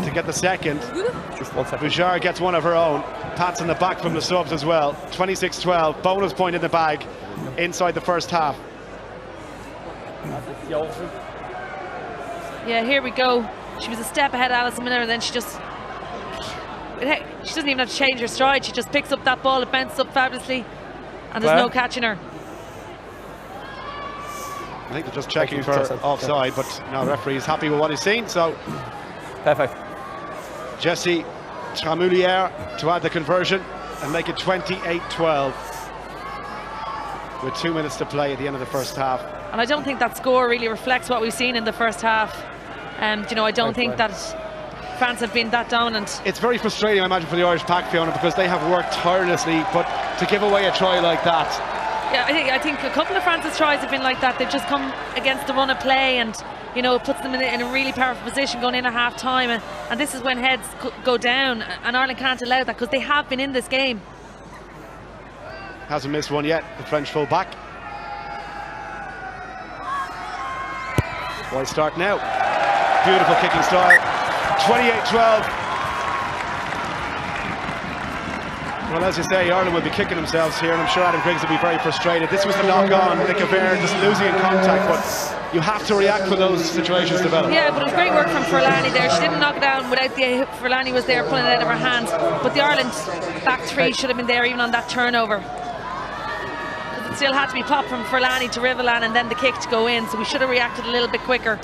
to get the second. Just 1 second. Bouchard gets one of her own. Pats in the back from the subs as well. 26-12, bonus point in the bag inside the first half. Yeah, here we go. She was a step ahead of Alison Miller, and then she doesn't even have to change her stride. She just picks up that ball, it bounces up fabulously, and there's no catching her. I think they're just checking for offside, but no, the referee is happy with what he's seen, so... Perfect. Jessie Tramoulière to add the conversion and make it 28-12 with 2 minutes to play at the end of the first half. And I don't think that score really reflects what we've seen in the first half. I don't think that France have been that dominant. It's very frustrating, I imagine, for the Irish pack, Fiona, because they have worked tirelessly, but to give away a try like that... Yeah, I think a couple of France's tries have been like that. They've just come against the run of play, and it puts them in a really powerful position going in at half time, and this is when heads go down, and Ireland can't allow that because they have been in this game. Hasn't missed one yet, the French full back. Wide start now. Beautiful kicking style. 28-12. Well, as you say, Ireland will be kicking themselves here, and I'm sure Adam Griggs will be very frustrated. This was the knock-on, Nick Aver just losing in contact, but you have to react when those situations develop. Yeah, but it was great work from Furlani there. She didn't knock it down without Furlani was there pulling it out of her hands. But the Ireland back three should have been there even on that turnover. But it still had to be popped from Furlani to Rivilan and then the kick to go in, so we should have reacted a little bit quicker.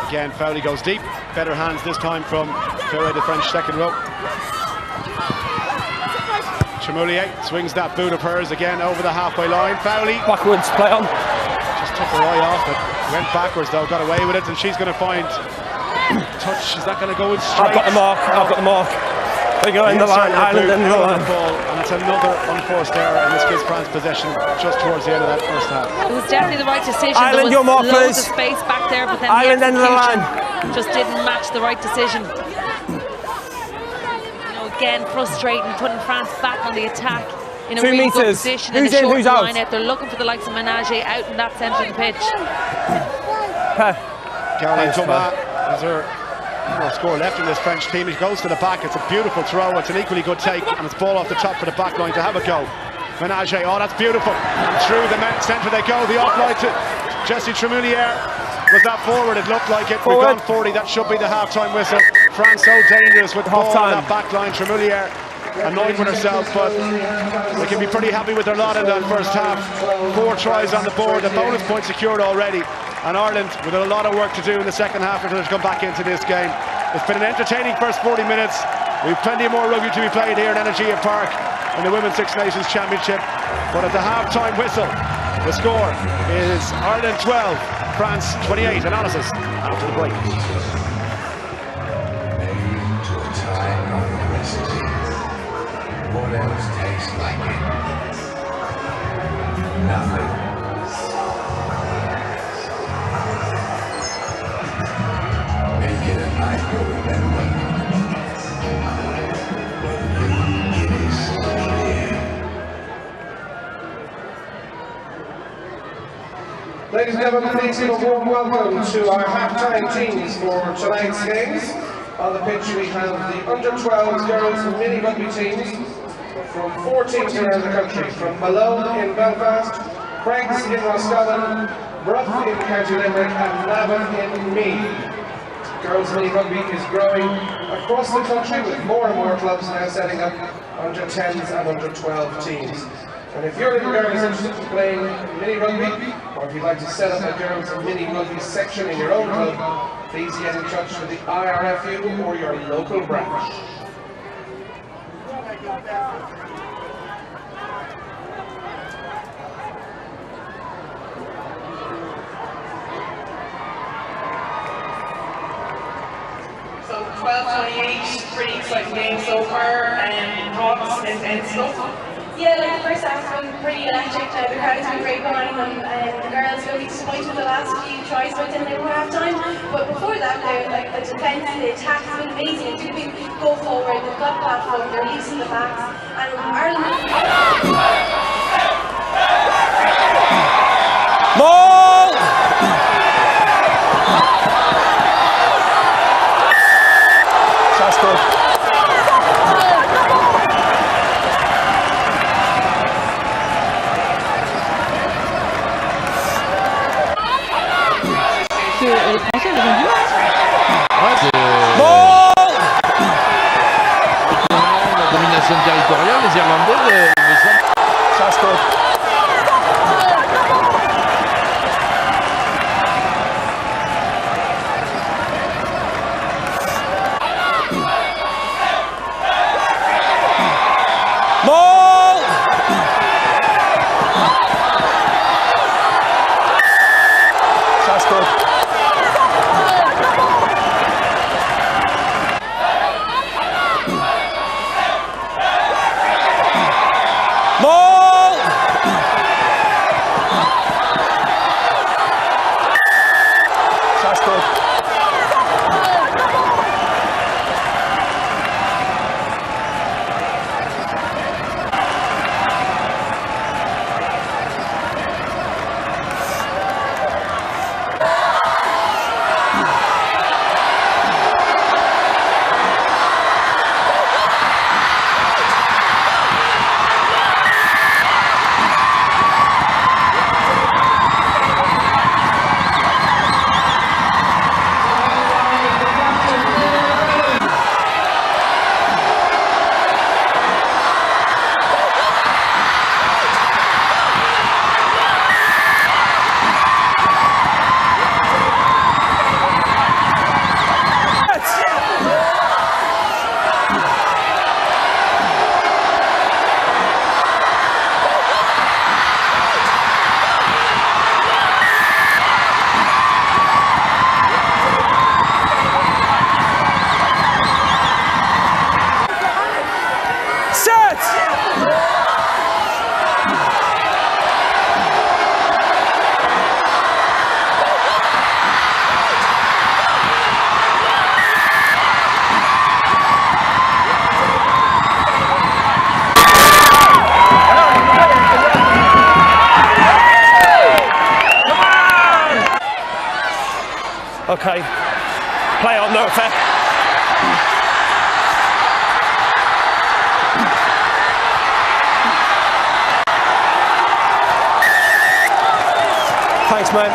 Again, Fowley goes deep. Better hands this time from Ferre, the French second row. Tremoulier swings that boot of hers again over the halfway line. Fowley. Backwards, play on. Just took her eye off it. Went backwards though, got away with it, and she's going to find touch. Is that going to go in straight? I've got the mark, I've got the mark. They go in the line, Ireland in the line. And it's another unforced error, and this gives France possession just towards the end of that first half. It was definitely the right decision. Ireland, there was your mark, loads please. of space back there, but then Ireland end of the line. just didn't match the right decision. Again, frustrating, putting France back on the attack in a 2 really good meters. position Who's in a short who's out? line out. They're looking for the likes of Menage out in that centre of the pitch. Caroline Thomas has her score left in this French team. He goes to the back. It's a beautiful throw. It's an equally good take, and it's ball off the top for the back line to have a go. Menage, oh, that's beautiful. And through the centre they go. The offline to Jessie Tremoulier. Was that forward? It looked like it. Forward. We've gone 40. That should be the half-time whistle. France so dangerous with the ball on that back line. Tremoulier annoyed with herself, but they can be pretty happy with their lot in that first half. 4 tries on the board. The bonus point secured already. And Ireland with a lot of work to do in the second half until they come back into this game. It's been an entertaining first 40 minutes. We've plenty more rugby to be played here in Energia Park in the Women's Six Nations Championship. But at the half-time whistle, the score is Ireland 12, France 28. Analysis after the break. What else tastes like it? Nothing. Make it a night you'll remember. It is so clear. Ladies and gentlemen, please give a warm welcome to our half-time teams for tonight's games. On the pitch we have the under-12s girls mini rugby teams from 4 teams around the country, from Malone in Belfast, Craigs in Roscommon, Bruff in County Limerick and Navan in Meath. Girls mini rugby is growing across the country with more and more clubs now setting up under-10s and under-12 teams. And if your little girl is interested in playing mini rugby, or if you'd like to set up a girls mini rugby section in your own club, please get in touch with the IRFU or your local branch. So 12-28, pretty exciting game so far, and thoughts and stuff. Yeah, like the first half has been pretty electric. The crowd's been great behind them, and the girls really disappointed with the last few tries went in there for half time. But before that, like the defence, the attack has been amazing. They've been go forward, they've got platform, they're loosening the backs, and Ireland. Ball! That's good. Les Français, ils ont du mal. Ouais, c'est la domination territoriale, les Irlandais, mais ça. That's good. Ball! That's good. Ball! Okay. Play on, no effect. Thanks, man.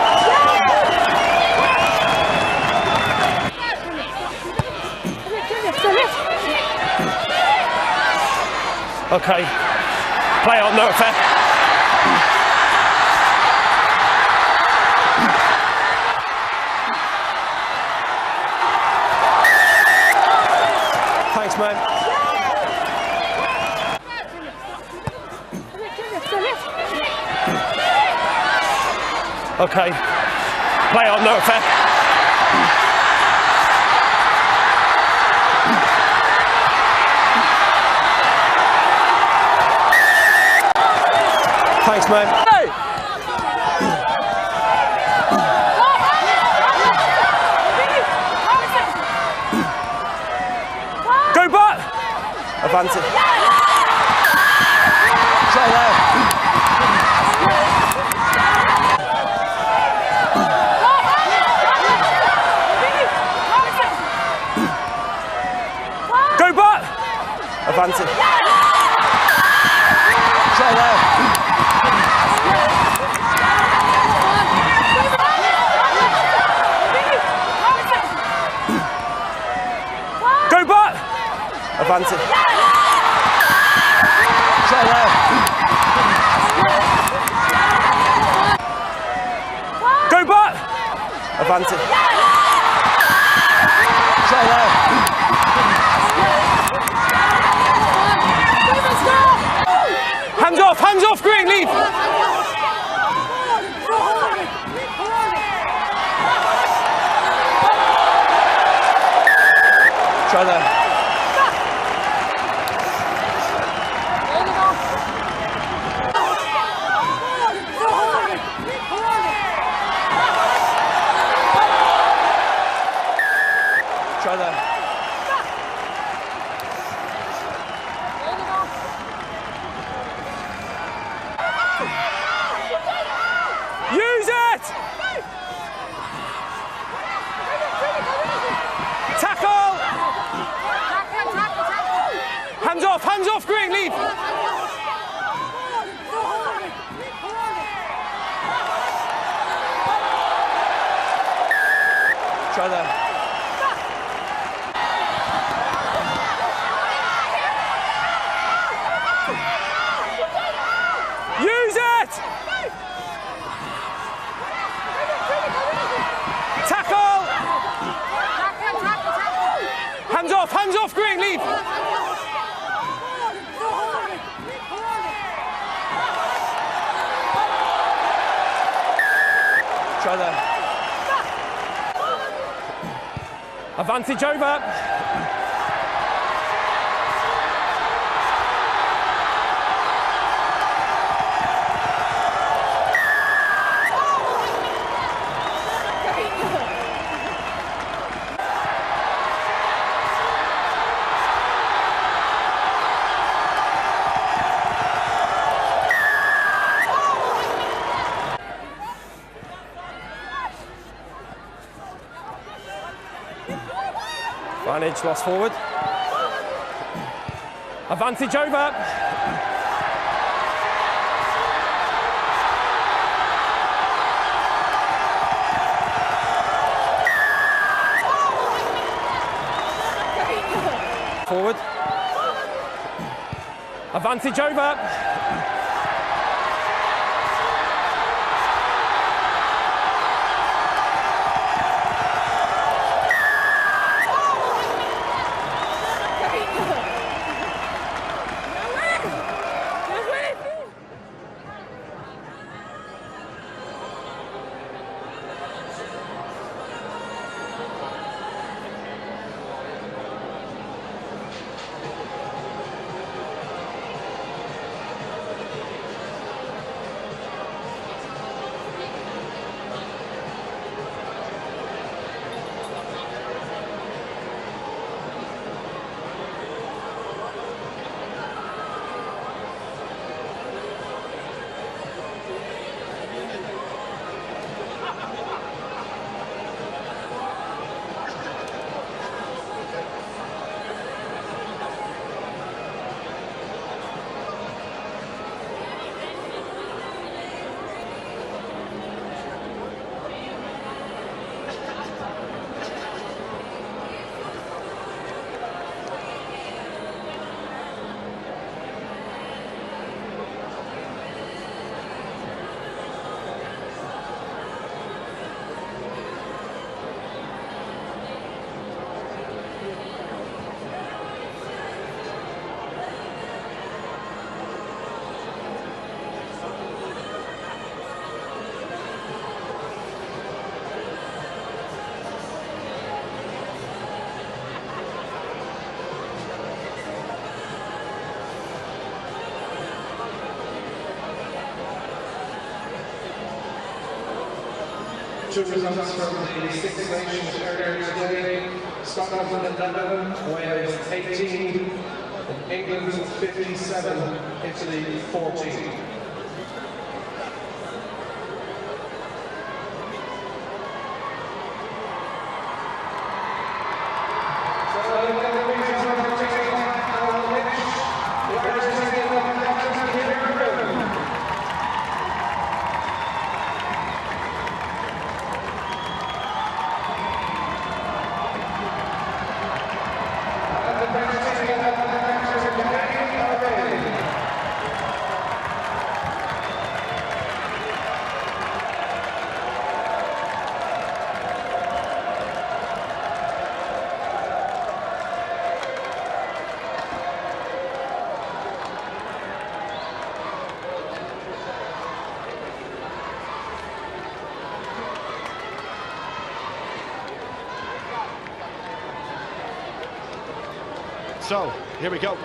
Okay. Play on, no effect. Thanks, man. Okay. Play on, no effect. Thanks, man. Hey! Go back! Advance it. Try there. Go back! Advance it. Try there. Go back! Advance it. Try there. Go back! Advance it. Try there. Hands off, Green, leave! Try that. Try that. Use it! Tackle! Hands off, Green, leave! Try that. Use it! Tackle! Hands off, Green, leave! Try that. Advantage over. Advantage, lost forward. Advantage over. Forward. Advantage over. two results from the Six Nations earlier today. Scotland 11, Wales 18, England 57, Italy 14. So, here we go.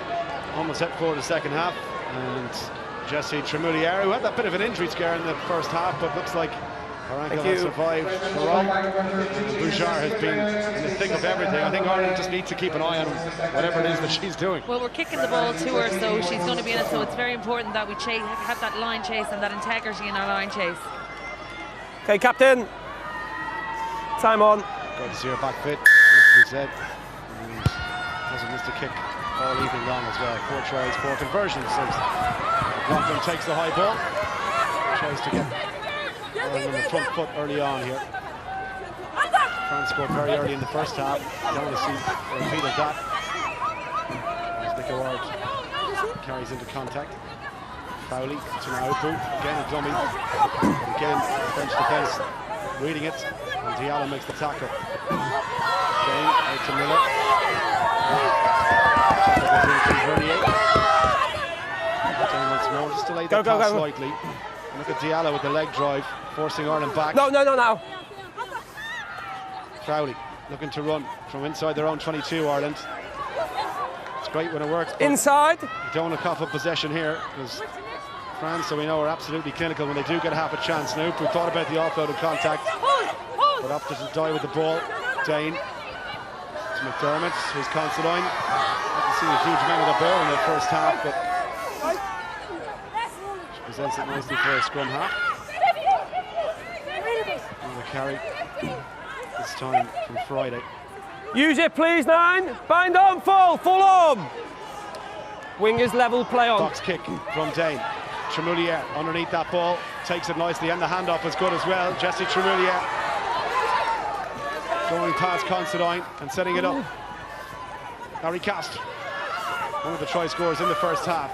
Almost set for the second half. And Jessie Tremouliere, who had that bit of an injury scare in the first half, but looks like her ankle has survived. Bouchard has been in the thick of everything. I think Ireland just needs to keep an eye on whatever it is that she's doing. Well, we're kicking the ball to her, so she's going to be in it. So it's very important that we have that line chase and that integrity in our line chase. Okay, captain. Time on. Good to see her back fit, as we said. And hasn't missed a kick all evening long as well. 4 tries, 4 conversions. Blanton takes the high ball. Tries to get Ireland on the front foot early on here. France scored very early in the first half. Don't want to see a repeat of that. As Nick Ward carries into contact. Fowley to Naupu. Again a dummy. But again, French defence reading it. And Diallo makes the tackle. Again, out to Miller. Once more, just delay the pass slightly. Look at Diallo with the leg drive, forcing Ireland back. No, now. Crowley looking to run from inside their own 22, Ireland. It's great when it works. Inside. You don't want to cough up possession here, because France, so we know, are absolutely clinical when they do get half a chance. Now, we thought about the offload and contact, but opted to die with the ball. Dane to McDermott, who's Considine. Haven't seen a huge amount of the ball in the first half, but she presents it nicely for a scrum half. And the carry this time from Friday. Use it, please, 9. Bind on, full arm. Wingers level, play on. Box kick from Dane. Tremouliere underneath that ball, takes it nicely, and the handoff is good as well. Jessie Tremouliere going past Considine and setting it up. Harry Cast, one of the try scorers in the first half.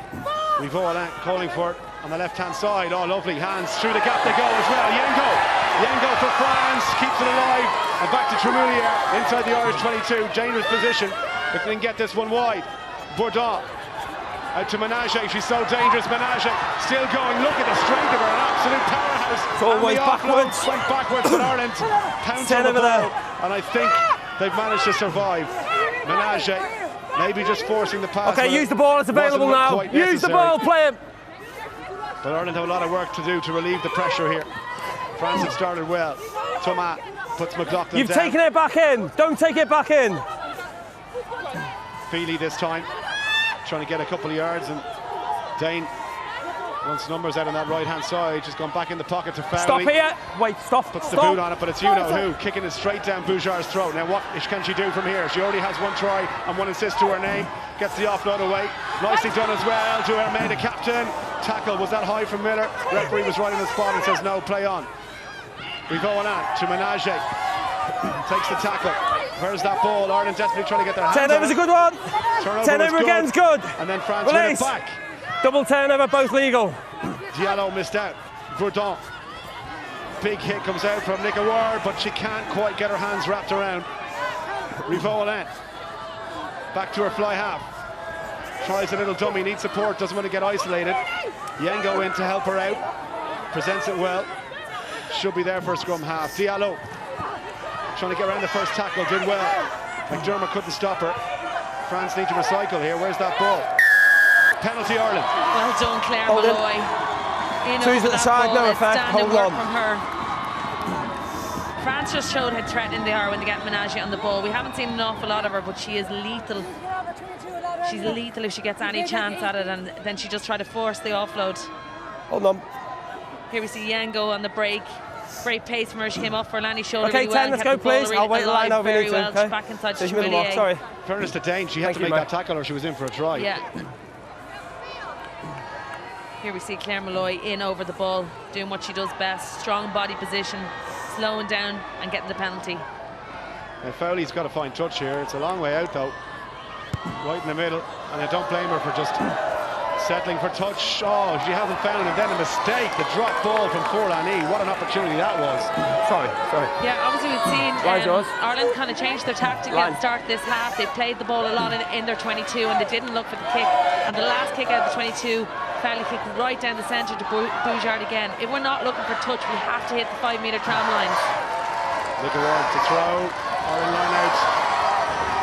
We've all calling for it on the left-hand side. Oh, lovely hands through the gap they go as well. Yengo for France, keeps it alive, and back to Tremouliere inside the Irish 22. Dangerous position if they can get this one wide. Bourdon out to Menage. She's so dangerous. Menage still going. Look at the strength of her, an absolute powerhouse. It's always backwards. Went backwards, but Ireland pounced on the ball, and I think they've managed to survive. Menage maybe just forcing the pass. Okay, use the ball. It's available now. Use the ball. Play it. But Ireland have a lot of work to do to relieve the pressure here. France have started well. Thomas puts McLaughlin You've down. taken it back in. Don't take it back in. Feely this time, trying to get a couple of yards, and Dane wants numbers out on that right-hand side. She's gone back in the pocket to Fowley. Stop here. Wait, stop. Puts the boot on it, but it's you-know-who, kicking it straight down Bouchard's throat. Now what can she do from here? She already has 1 try and 1 assist to her name. Gets the offload away. Nicely done as well to Hermé, the captain. Tackle, was that high from Miller? Referee was right on the spot and says no, play on. We go on to Menage. Takes the tackle. Where's that ball? Ireland desperately trying to get their hands on it. Turnover's a good one. Turnover again's good. And then France win it back. Double turnover, both legal. Diallo missed out. Bourdon. Big hit comes out from Nick Ward, but she can't quite get her hands wrapped around. Rivolin. Back to her fly half. Tries a little dummy, needs support, doesn't want to get isolated. Yengo in to help her out. Presents it well. Should be there for a scrum half. Diallo trying to get around the first tackle, did well. McDermott couldn't stop her. France need to recycle here. Where's that ball? Penalty Ireland. Well done, Claire Malloy. Two's at the side, no effect. Hold on. From her. France just showed how threatening they are when they get Menage on the ball. We haven't seen an awful lot of her, but she is lethal. She's lethal if she gets any chance at it, and then she just tried to force the offload. Hold on. Here we see Yango on the break. Great pace from her. She came off for Lani's shoulder Okay, really well. 10, let's go, please. I'll wait the line over very you well. okay? Back inside to Middle block, Tremillier. sorry. Fairness to Dane, she had to make that tackle or she was in for a try. Yeah. Here we see Claire Malloy in over the ball, doing what she does best. Strong body position, slowing down and getting the penalty. Now Fowley's got to find touch here. It's a long way out though. Right in the middle, and I don't blame her for just settling for touch. Oh, she hasn't found it. And then a mistake, the drop ball from Forlani. What an opportunity that was. Sorry. Yeah, obviously we've seen Ireland kind of changed their tactic at the start of this half. They played the ball a lot in their 22 and they didn't look for the kick. And the last kick out of the 22, Fowley kicked right down the centre to Boujard again. If we're not looking for touch, we have to hit the 5-metre tram lines. Lickeward to throw. Ireland line out.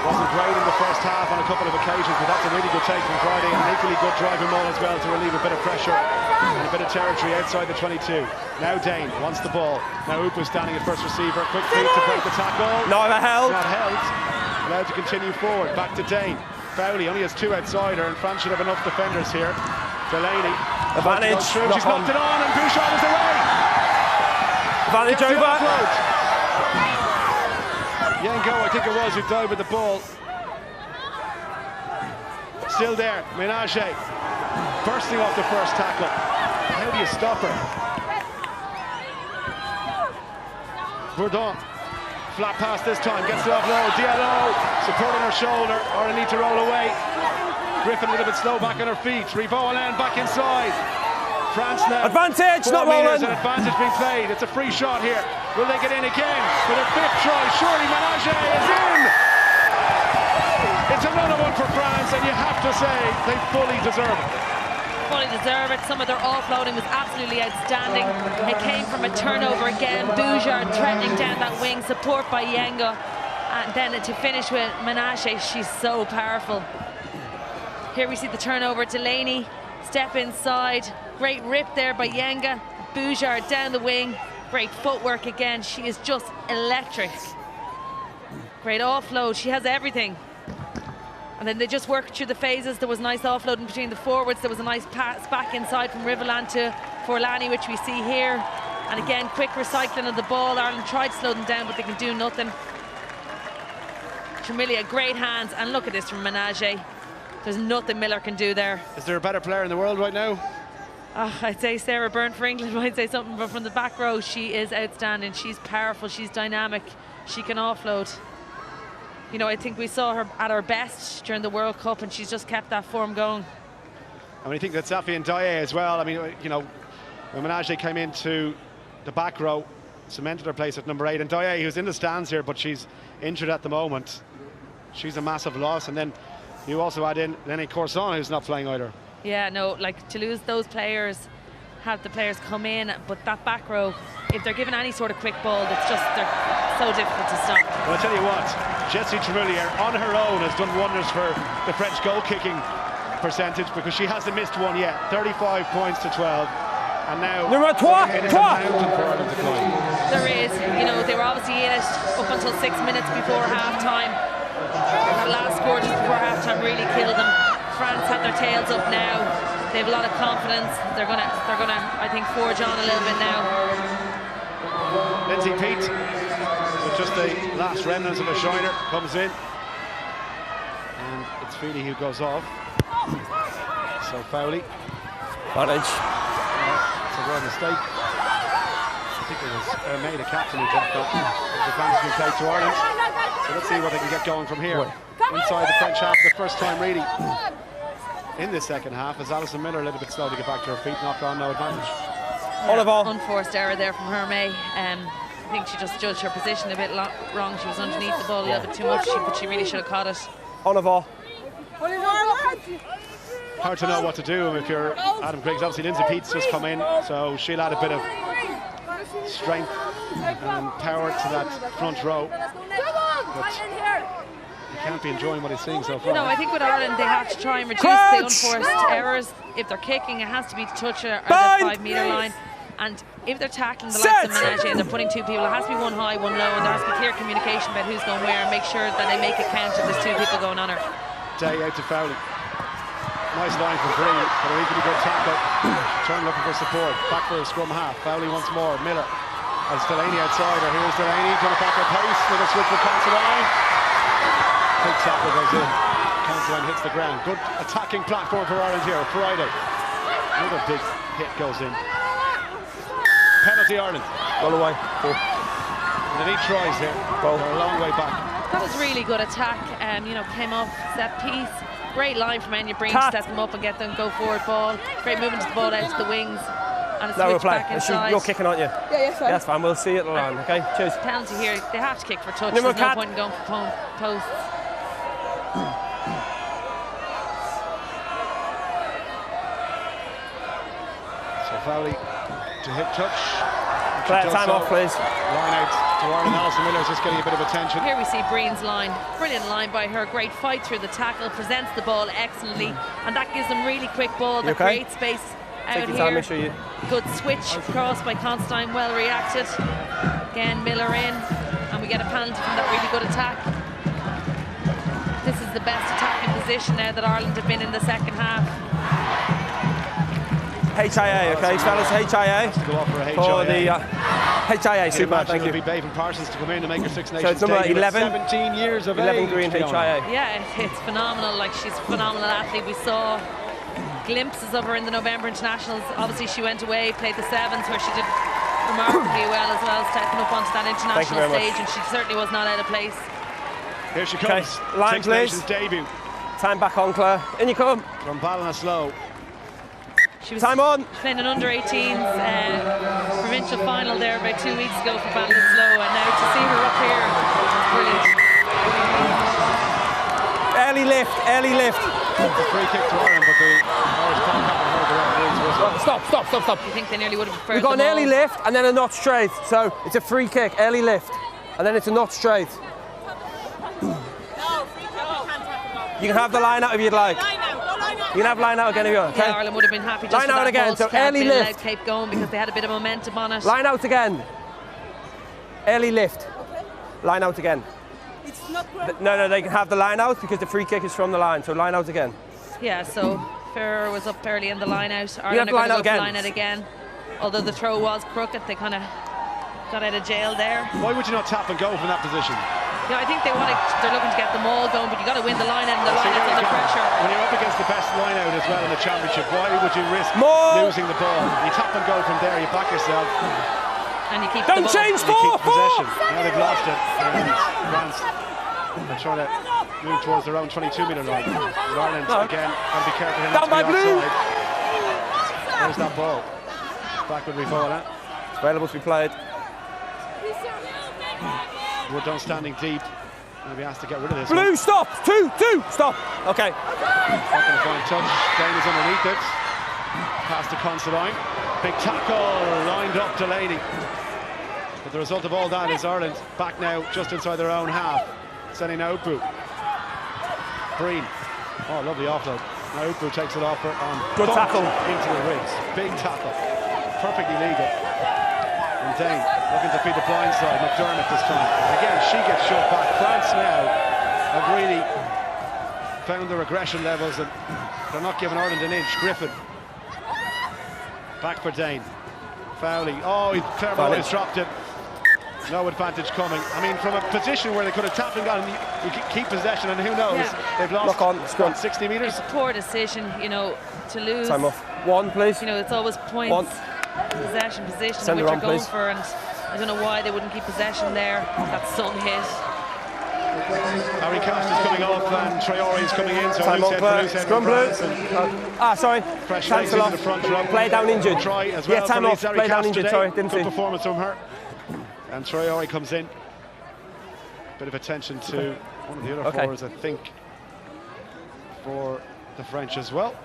Wasn't great in the first half on a couple of occasions, but that's a really good take from Friday, and an equally good driving ball as well to relieve a bit of pressure and a bit of territory outside the 22. Now Dane wants the ball. Now Upu standing at first receiver. Quick feed to break the tackle. Not held. Not held. Allowed to continue forward. Back to Dane. Fowley only has 2 outside her, and France should have enough defenders here. Delaney. Advantage. She's knocked it on, and Bouchard is away. Advantage over. Yango, I think it was, who died with the ball. Still there, Menage. Bursting off the first tackle. How do you stop her? Bourdon. Flat pass this time, gets it off low. Diallo, supporting her shoulder. Ireland need to roll away. Griffin a little bit slow back on her feet. Riveau Alain back inside. France now. Advantage, not rolling. An advantage being played. It's a free shot here. Will they get in again for their 5th try? Surely Menage is in. It's another one for France, and you have to say they fully deserve it. Fully deserve it. Some of their offloading was absolutely outstanding. It came from a turnover again. Boujard threatening down that wing, support by Yango, and then to finish with Menage. She's so powerful. Here we see the turnover. Delaney step inside. Great rip there by Yenga. Boujard down the wing. Great footwork again. She is just electric. Great offload. She has everything. And then they just worked through the phases. There was nice offloading between the forwards. There was a nice pass back inside from Riveland to Forlani, which we see here. And again, quick recycling of the ball. Ireland tried to slow them down, but they can do nothing. Tremillier, great hands. And look at this from Menage. There's nothing Miller can do there. Is there a better player in the world right now? I'd say Sarah Byrne for England might say something, but from the back row, she is outstanding. She's powerful, she's dynamic, she can offload. You know, I think we saw her at her best during the World Cup, and she's just kept that form going. And when you think that Safi and Dye as well, I mean, you know, when Menage came into the back row, cemented her place at number 8, and Dye, who's in the stands here, but she's injured at the moment. She's a massive loss, and then you also add in Lenny Corson, who's not playing either. Yeah, no, like to lose those players, have the players come in, but that back row, if they're given any sort of quick ball, it's just, they're so difficult to stop. Well, I tell you what, Jessie Tremillier on her own has done wonders for the French goal-kicking percentage, because she hasn't missed one yet. 35 points to 12. And now Number 3. There is, you know, they were obviously in it up until 6 minutes before half-time. That last score just before half-time really killed them. France have their tails up now. They have a lot of confidence. They're gonna, I think, forge on a little bit now. Lindsay Peat, with just the last remnants of a shiner, comes in, and it's Feely who goes off. So Fowley. Advantage. It's a real mistake. I think it was May, the captain, who dropped that. The advantage been played to Ireland. So let's see what they can get going from here. Inside the French half for the first time really in this second half, as Alison Miller a little bit slow to get back to her feet, knocked on, no advantage. Yeah, unforced error there from her, May. I think she just judged her position a bit wrong. She was underneath the ball a little bit too much, but she really should have caught it. Oliver. Hard to know what to do if you're Adam Griggs. Obviously Lindsay Peat's just come in, so she'll add a bit of strength and power to that front row. But you can't be enjoying what he's seeing so far. No, I think with Ireland they have to try and reduce the unforced errors. If they're kicking, it has to be to touch the 5-metre line. And if they're tackling the likes of Menage and they're putting two people, it has to be one high, one low, and there has to be clear communication about who's going where and make sure that they make it count if there's two people going on her. Day out to Fowley. Nice line from Green, but a really good tackle. Turn looking for support. Back for a scrum half. Fowley once more. Miller. As Delaney outside her. Here's Delaney. Going to back her pace with a switch for Considine. Big tackle goes in. Considine hits the ground. Good attacking platform for Ireland here. Friday. Another big hit goes in. Penalty Ireland. Goal away. And they need tries here. They're a long way back. That was really good attack. You know, came off set piece. Great line from Enya Breen to set them up and get them go forward ball. Great movement to the ball out to the wings. And a switch back inside. You're kicking, aren't you? Yeah, fine. Yes, fine. We'll see you at the line, okay? Cheers. Penalty here. They have to kick for touch. There's no point in going for posts. So Fowley to hit touch. Play time off, please. Line out to Ireland. Alison Miller's just getting a bit of attention. Here we see Breen's line. Brilliant line by her. Great fight through the tackle. Presents the ball excellently. And that gives them really quick ball that creates space out here. Time, make sure you... Good switch across by Considine. Well reacted. Again, Miller in. And we get a penalty from that really good attack. This is the best attacking position now that Ireland have been in the second half. HIA, okay, fellas, HIA. To go off for a HIA. For the HIA, super, thank you. It'll be Bevan Parsons to come in and make her Six Nations so it's number 11, 17 years of 11 age. green HIA. Yeah, it's phenomenal. Like, she's a phenomenal athlete. We saw glimpses of her in the November internationals. Obviously, she went away, played the sevens, where she did remarkably well as well, stepping up onto that international stage, and she certainly was not out of place. Here she comes. Okay. Line, Six please. Nations debut. Time back on, Claire. In you come. From Ballina-Slow. She was Time on. playing an under-18s provincial final there about 2 weeks ago for Ballina-Slow, and now to see her up here, brilliant. Early lift, early lift. It's a free kick to Ireland, but the Irish can't have heard the right words. Stop. You think they nearly would have preferred We've got an early all. lift and then a not straight, so it's a free kick, early lift, and then it's a not straight. You can have the line out if you'd like. You can have line out again if you want. Okay? Yeah, Ireland would have been happy just line out again, so early lift. Keep going because they had a bit of momentum on it. Line out again. Early lift. Line out again. It's not No, they can have the line out because the free kick is from the line, so line out again. Yeah, so Ferrer was up early in the line out. Ireland line out again. Line out again. Although the throw was crooked, they kind of got out of jail there. Why would you not tap and go from that position? Yeah, I think they're looking to get them all going, but you got to win the line out, and the line out's under pressure. When you're up against the best line out as well in the championship, why would you risk losing the ball? You tap and go from there, you back yourself. And you keep Don't the ball. change You keep possession. four. Now they've lost it. And France are trying to move towards their own 22-metre line. But Ireland, again, got to be careful here not to be offside. There's that ball. Back would we fall out. It's available to be played. Wood don't standing deep. Maybe asked to get rid of this. Blue, stop! Two, stop! Okay. Not going to find touch. Dane is underneath it. Pass to Considine. Big tackle, lined up Delaney. But the result of all that is Ireland back now just inside their own half. Sending Outbrew. Breen. Oh, lovely offload. Now Outbrew takes it off her on. Good tackle. Into the ribs. Big tackle. Perfectly legal. And Dane looking to feed the blind side. McDermott this time. And again, she gets shot back. France now have really found their aggression levels and they're not giving Ireland an inch. Griffin. Back for Dane. Fowley. Oh, Claremont has dropped it. No advantage coming. I mean, from a position where they could have tapped and gotten, you keep possession, and who knows? Yeah. They've lost what, 60 metres? It's a poor decision, you know, to lose. Time off. One, please. You know, it's always points. One. Possession, Send which on, are going please. for, and I don't know why they wouldn't keep possession there. That's some hit. Harry Cast is coming off and Traore is coming in. So Time on, Claire. Scrum blue. Sorry. Fresh Cancel legs into off. the front row. Play down injured. Try as well. Yeah, time off. Play down injured. Sorry, didn't see. Good performance from her. And Traore comes in. Bit of attention to one of the other forwards, I think, for the French as well.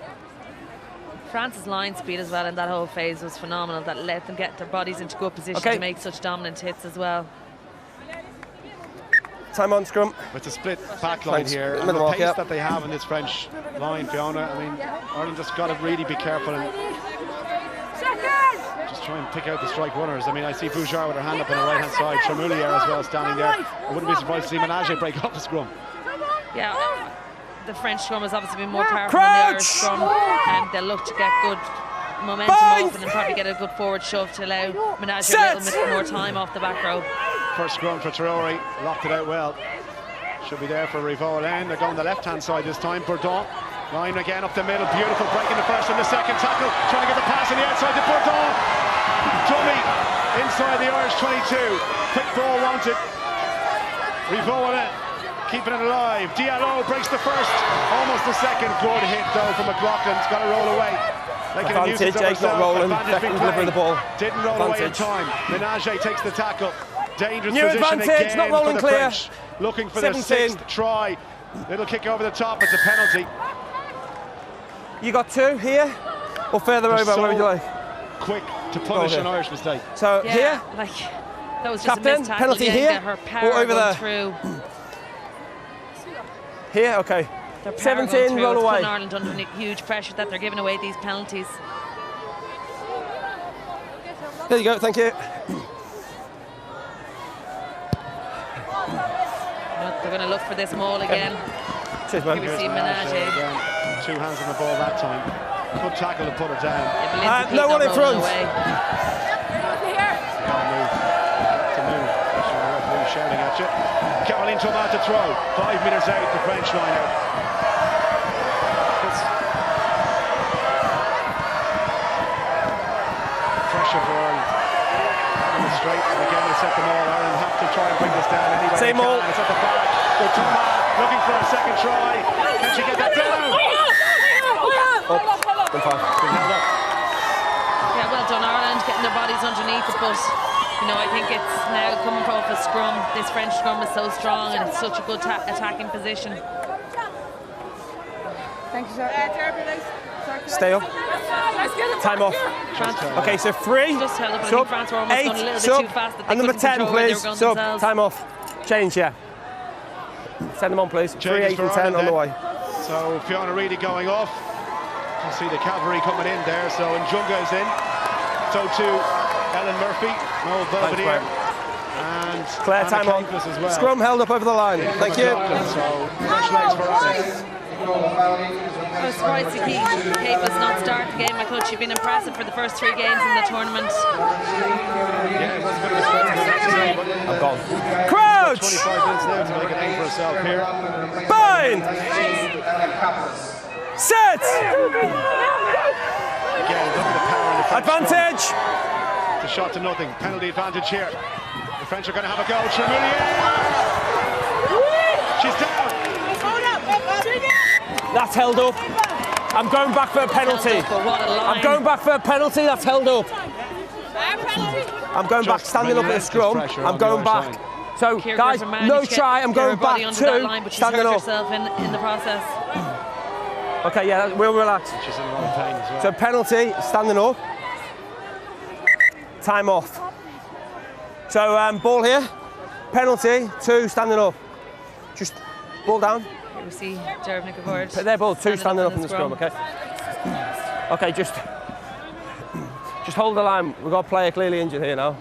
France's line speed as well in that whole phase was phenomenal. That let them get their bodies into good position to make such dominant hits as well. Time on scrum. With the split back line here, and the pace that they have in this French line, Fiona, I mean, Ireland just got to really be careful and just Let's try and pick out the strike runners. I mean, I see Bouchard with her hand up on the right-hand side. Charmoulier as well standing there. I wouldn't be surprised to see Menage break off the scrum. Yeah, the French scrum has obviously been more powerful than the Irish scrum, and they'll look to get good momentum off and probably get a good forward shove to allow Menage a little bit more time off the back row. First scrum for Traore, locked it out well. Should be there for Rivaud-Lane. They're going the left-hand side this time. Bourdon, line again up the middle. Beautiful break in the first and the second tackle. Trying to get the pass on the outside to Bourdon. Dummy inside the Irish 22. Quick ball wanted. Rivaud-Lane keeping it alive. Diallo breaks the first. Almost the second. Good hit though from McLaughlin. It's got to roll away. Advantage, Jake's not rolling. Definitely delivering the ball. Didn't roll away in time. Menage takes the tackle. Dangerous New position advantage, again not rolling for the clear. French. Looking for 17. the 6th try. Little kick over the top. It's a penalty. You got 2 here or further They're over? so Where would you like? Quick to punish an Irish mistake. So Yeah, here, like that was just Captain, a missed tackle. penalty Yeah, here her power or over going there? through. here, okay. Their power 17, going through. roll It's away. putting Ireland under huge pressure that they're giving away these penalties. There you go, thank you. They're going to look for this maul again. Cheers, man. Here we see Menage. 2 hands on the ball that time. Good tackle to put her down. No one in front. Can't move. To move. The referee shouting at you. Caroline Thomas to throw. 5 metres out, the French line out. Pressure for Ireland. Straight, and again they set them all. Ireland have to try and bring this down anyway. Same all. It's at the back. So Thomas looking for a second try. Can she get that down? Yeah, well done Ireland, getting their bodies underneath it, but you know, I think it's now coming off a scrum. This French scrum is so strong and it's such a good attacking position. Thank you, sir. Stay up. Time off. Okay, so 3. Just held up, but I Sub, think France were almost 8, going a little bit sub, too fast that they and number couldn't 10, control where they were please. going Sub, themselves. time off. Change, yeah. Send them on, please. 3, 8 and 10 on the way. So Fiona Reedy going off. You see the cavalry coming in there. So Njunga is in. So too Ellen Murphy, Noel Belvedere, and Claire, Anna time on. Capeless as well. Scrum held up over the line. Thank you. So fresh legs for Ireland. I was surprised to see Capeless not start the game. I thought she'd been impressive for the first 3 games in the tournament. Yeah, it was a bit of a struggle today, but I'm gone. Crouch! 25 minutes now to make a name for herself here. Bind! Set! Again, look at the power in the French Advantage! scrum. It's a shot to nothing. Penalty advantage here. The French are going to have a go. Charmoulier! She's down. That's held up. I'm going back for a penalty. I'm going back for a penalty. That's held up. I'm going back, standing up at the scrum. I'm going back. So, Keir guys, Griffin no managed to try. I'm get her going body back under that line, to but she's standing hurt up. herself in the process. Okay, yeah, we'll relax. She's in a lot of pain as well. So, penalty, standing up. Time off. So, ball here. Penalty, 2, standing up. Just ball down. Here we see Derek Nickerford. They're both 2 standing up in the scrum, scrum. okay? Okay, just hold the line. We've got a player clearly injured here now.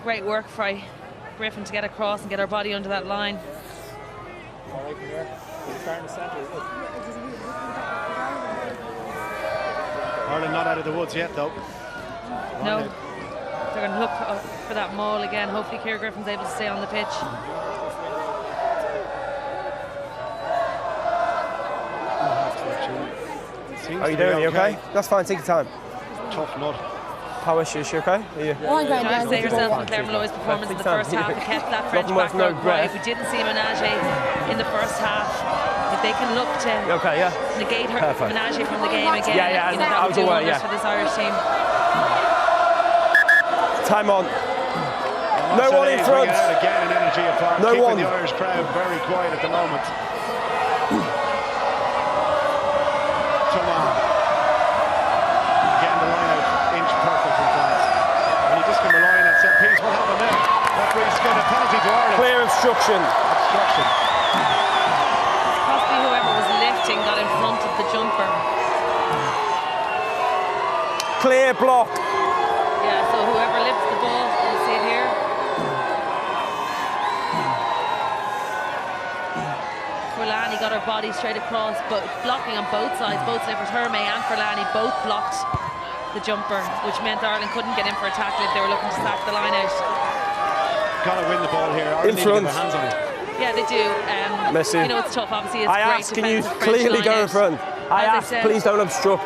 Great work by Griffin to get across and get her body under that line. Ireland not out of the woods yet, though. No, they're going to look for that maul again. Hopefully Keir Griffin's able to stay on the pitch. How are you doing? You okay? That's fine, take your time. Tough nut. How is she? Is she okay? Are you? Trying to say herself and Claire Malloy's performance in the first half and kept that French back row quiet. We didn't see Menage in the first half. If they can look to negate her Menage from the game again, you know, that would do wonders for this Irish team. Time on. No one in front. Again, an energy apart. No Keeping one. the Irish crowd very quiet at the moment. Thomas. Again, the line-out inch perfect from France. When you just come a line at set piece, what happened there? Referee's given a penalty to Ireland. Clear obstruction. Possibly whoever was lifting got in front of the jumper. Clear block. the ball. You see it here. Furlani got her body straight across, but blocking on both sides. Both slippers, Hermé and Furlani, both blocked the jumper, which meant Ireland couldn't get in for a tackle if they were looking to sack the line out. Got to win the ball here. Ireland In front. need to get their hands on it. Yeah, they do. Messi. You know, it's tough. Obviously, it's I great ask, can you defensive French clearly line go in out. front? I As I ask, said- please don't obstruct.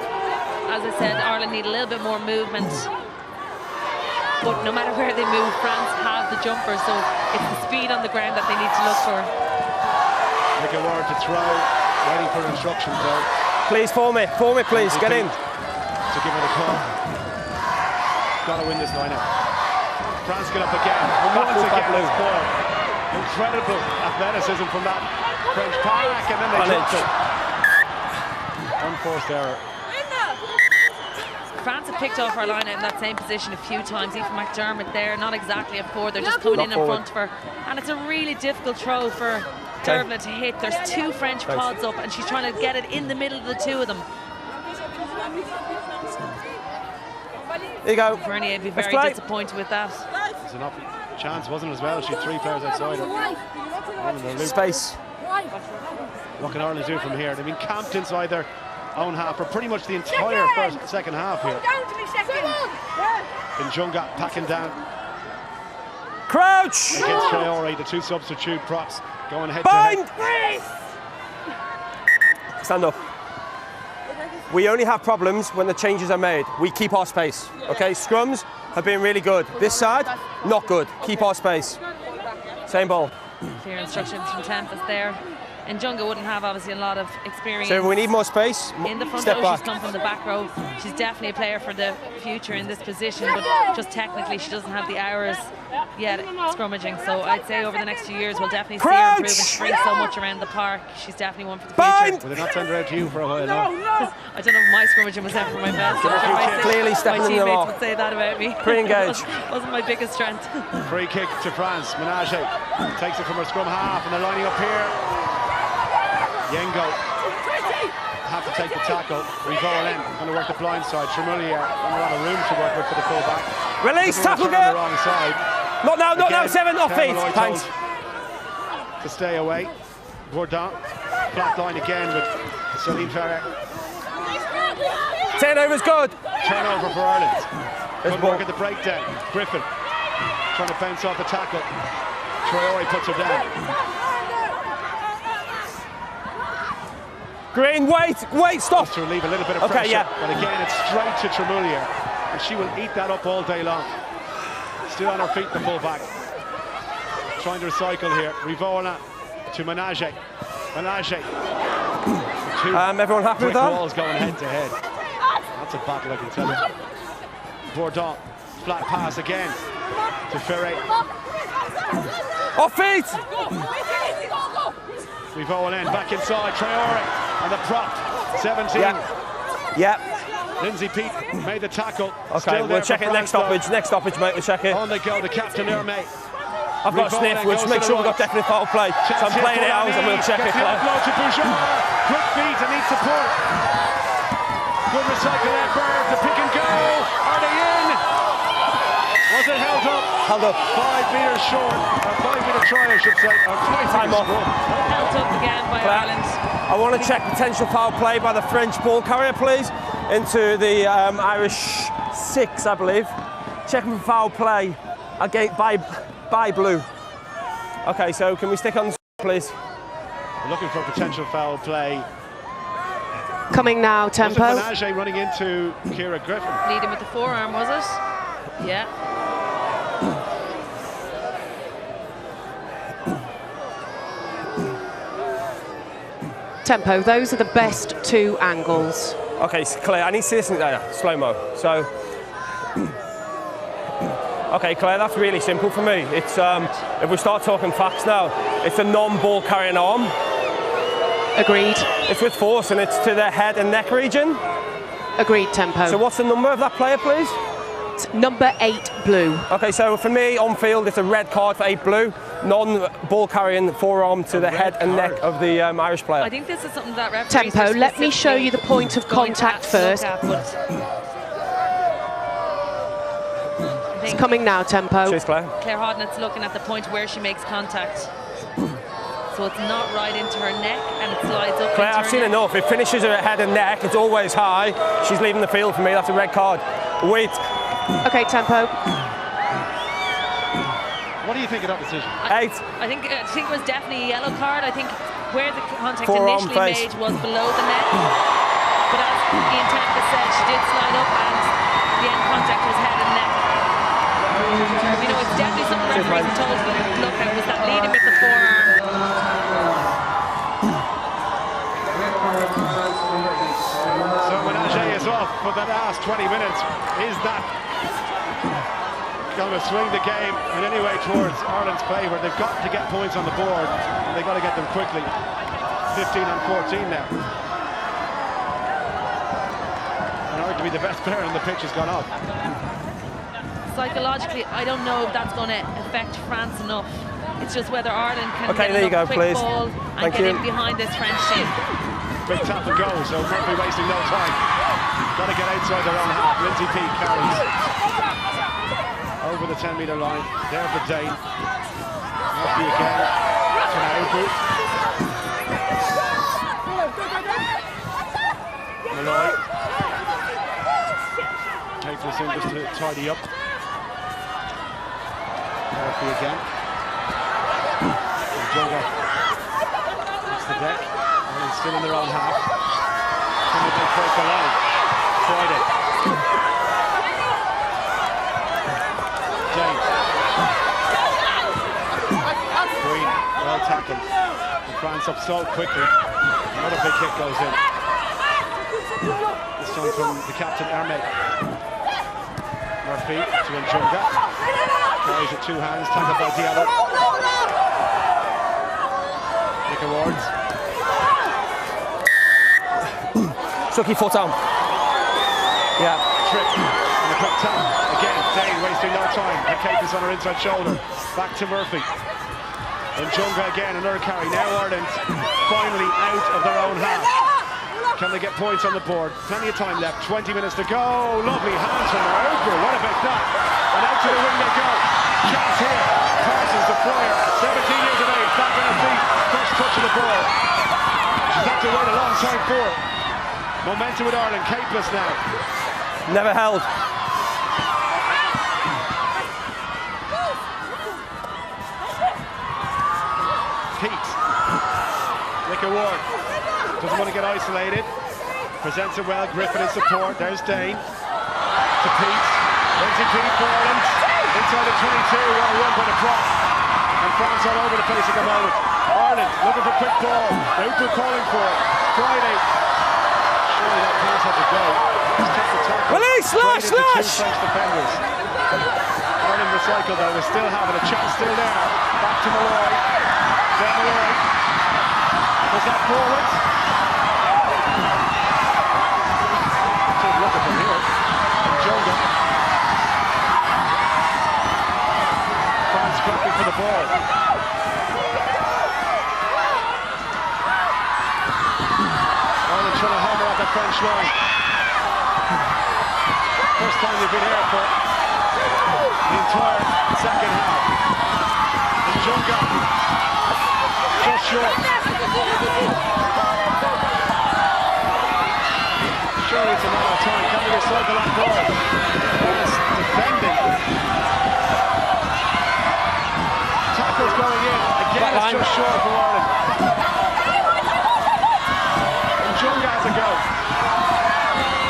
As I said, Ireland need a little bit more movement. But no matter where they move, France have the jumper, so it's the speed on the ground that they need to look for. Make a word to throw, waiting for instructions though. Please, form it, please, get in. To give it a call. Got to win this line out. France get up again. And once again, it's scored. Incredible athleticism from that French pack, and then they dropped it. Unforced error. France have picked off our line out in that same position a few times. Even McDermott there, not exactly a forward, they're just coming in front of her. And it's a really difficult throw for Dervla to hit. There's two French pods up and she's trying to get it in the middle of the two of them. There you go. Vernier would be very disappointed with that. There's enough chance, wasn't it, as well? She had three players outside her. Space. What can Ireland do from here? They've been camped inside their own half for pretty much the entire second half here. Njunga packing down. Crouch! Against Traore, the two substitute props going head to head. Stand up. We only have problems when the changes are made. We keep our space, okay? Scrums have been really good. This side, not good. Keep our space. Same ball. Clear instructions from Tempest there. And Njunga wouldn't have obviously a lot of experience. So we need more space. In the front Step row, back. she's come from the back row. She's definitely a player for the future in this position, but just technically she doesn't have the hours yet scrummaging. So I'd say over the next few years we'll definitely see her improve, and she brings so much around the park. She's definitely one for the future. Will they not send her out to you for a while now? I don't know if my scrummaging was ever my best. Clearly stepping my in the teammates mark. would say that about me. Pre-engage. wasn't my biggest strength. Free kick to France. Menage takes it from her scrum half, and they're lining up here. Yengo have to take the tackle. Rivolen going to work the blind side. Tremoulier a lot of room to work with for the full back. Release, tackle on the girl. wrong side. Not now, not now, 7 off feet. Lloyd Thanks. To stay away. Bourdon, flat line again with Celine Ferrer. Turnover's good. Turnover for Ireland. Good work at the breakdown. Griffin trying to bounce off the tackle. Traore puts her down. Green, wait, stop. Just to relieve a little bit of pressure. But again, it's straight to Tremoulier. And she will eat that up all day long. Still on her feet, the full-back. Trying to recycle here. Rivola to Menage. Everyone happy with that? Walls going head to head. That's a battle, I can tell you. Bourdon, flat pass again to Ferret. Off feet! Rivola back inside. Traore and the prop. 17. Yeah. Lindsay Peat made the tackle. Okay, we'll check it next stoppage. Next stoppage, mate. We'll check it. On they go, the captain Hermé. I've got a sniff. We'll make sure we've got definite foul play. So I'm playing it out and we'll check it. Quick feet and needs support. Good recycle effort. The pick and go. Are they in? Was it held up? Held up. 5 metres short. A 5 metre try, I should say. Time off. Held up again by Ireland. I want to check potential foul play by the French ball carrier, please, into the Irish 6, I believe. Checking for foul play against by blue. Okay, so can we stick on, please? We're looking for potential foul play. Coming now, Tempo. Was it Menage running into Ciara Griffin? Leading with the forearm, was it? Yeah. Tempo, those are the best two angles. Okay, so Claire, I need to see this in there, slow-mo. So, okay, Claire, that's really simple for me. It's, if we start talking facts now, it's a non-ball carrying arm. Agreed. It's with force and it's to the head and neck region. Agreed, Tempo. So what's the number of that player, please? It's number 8, blue. Okay, so for me, on field, it's a red card for 8 blue. Non-ball carrying forearm to the head and neck of the Irish player. I think this is something that referees Tempo, let me show you the point of contact first. It's coming now, tempo. Cheers, Claire. Claire Hodnett's looking at the point where she makes contact. So it's not right into her neck and it slides up. Claire, I've seen enough. It finishes her head and neck. It's always high. She's leaving the field for me. That's a red card. Wait. Okay, tempo. What do you think of that decision? 8. I think it was definitely a yellow card. I think where the contact Forearm initially face. made was below the neck. But as Ian Tempest said, she did slide up and the end contact was head and neck. You know, it's definitely something referees are told to look at, was that leading with the forearm. So Menage is off for the last 20 minutes. Is that going to swing the game in any way towards Ireland's favour? They've got to get points on the board and they've got to get them quickly. 15 and 14 now. And arguably the best player on the pitch has gone off. Psychologically, I don't know if that's going to affect France enough. It's just whether Ireland can get there you go, quick please. ball and get in behind this French team. Quick tap and go, so Murphy wasting no time. Got to get outside their own half. Lindsay Peake carries over the 10-metre line. There for Dane. Murphy again. To Naubu. Malloy. Takes us in just to tidy up. Murphy again. Junga. It's the deck. And still in their own half. Can they break the line? Friday. James. Green. Well tackled. And France up so quickly. Another big kick goes in. This one from the captain, Hermé. Murphy to Njunga. Carries with 2 hands. Tackled by Diallo. Nick Awards. Sucky foot on. Yeah. Trip. And a quick tap. Again, Dane wasting no time. And Kate is on her inside shoulder. Back to Murphy. Njunga again, another carry. Now Ireland finally out of their own half. Can they get points on the board? Plenty of time left. 20 minutes to go. Lovely hands from Naubu. What about that? And out to the wing they go. Chance here. Parsons, the flyer. 17 years of age. Back on her feet. First touch of the ball. She's had to wait a long time for it. Momentum with Ireland. Capeless now. Never held. Pete. Nick Award. Doesn't want to get isolated. Presents it well. Griffin in support. There's Dane. To Pete. Lindsay Peake for Ireland. Inside the 22. What a run by the prop. And France all over the place at the moment. Ireland looking for quick ball. Naubu calling for it. Friday. Surely that pass had to go. Release, slash! Two French defenders. Ireland recycled though. They still have it. A chance still there. Back to Malloy. Then Malloy. Was that forward? Take a look at them here. Njunga. France scrapping for the ball. Ireland trying to hammer at the French line. First time they've been here for the entire second half. Njunga. Just short. Surely it's a matter of time. Can they recycle that ball? Yes, defending. Tackles going in. Again, it's just short for Ireland. Njunga has a go.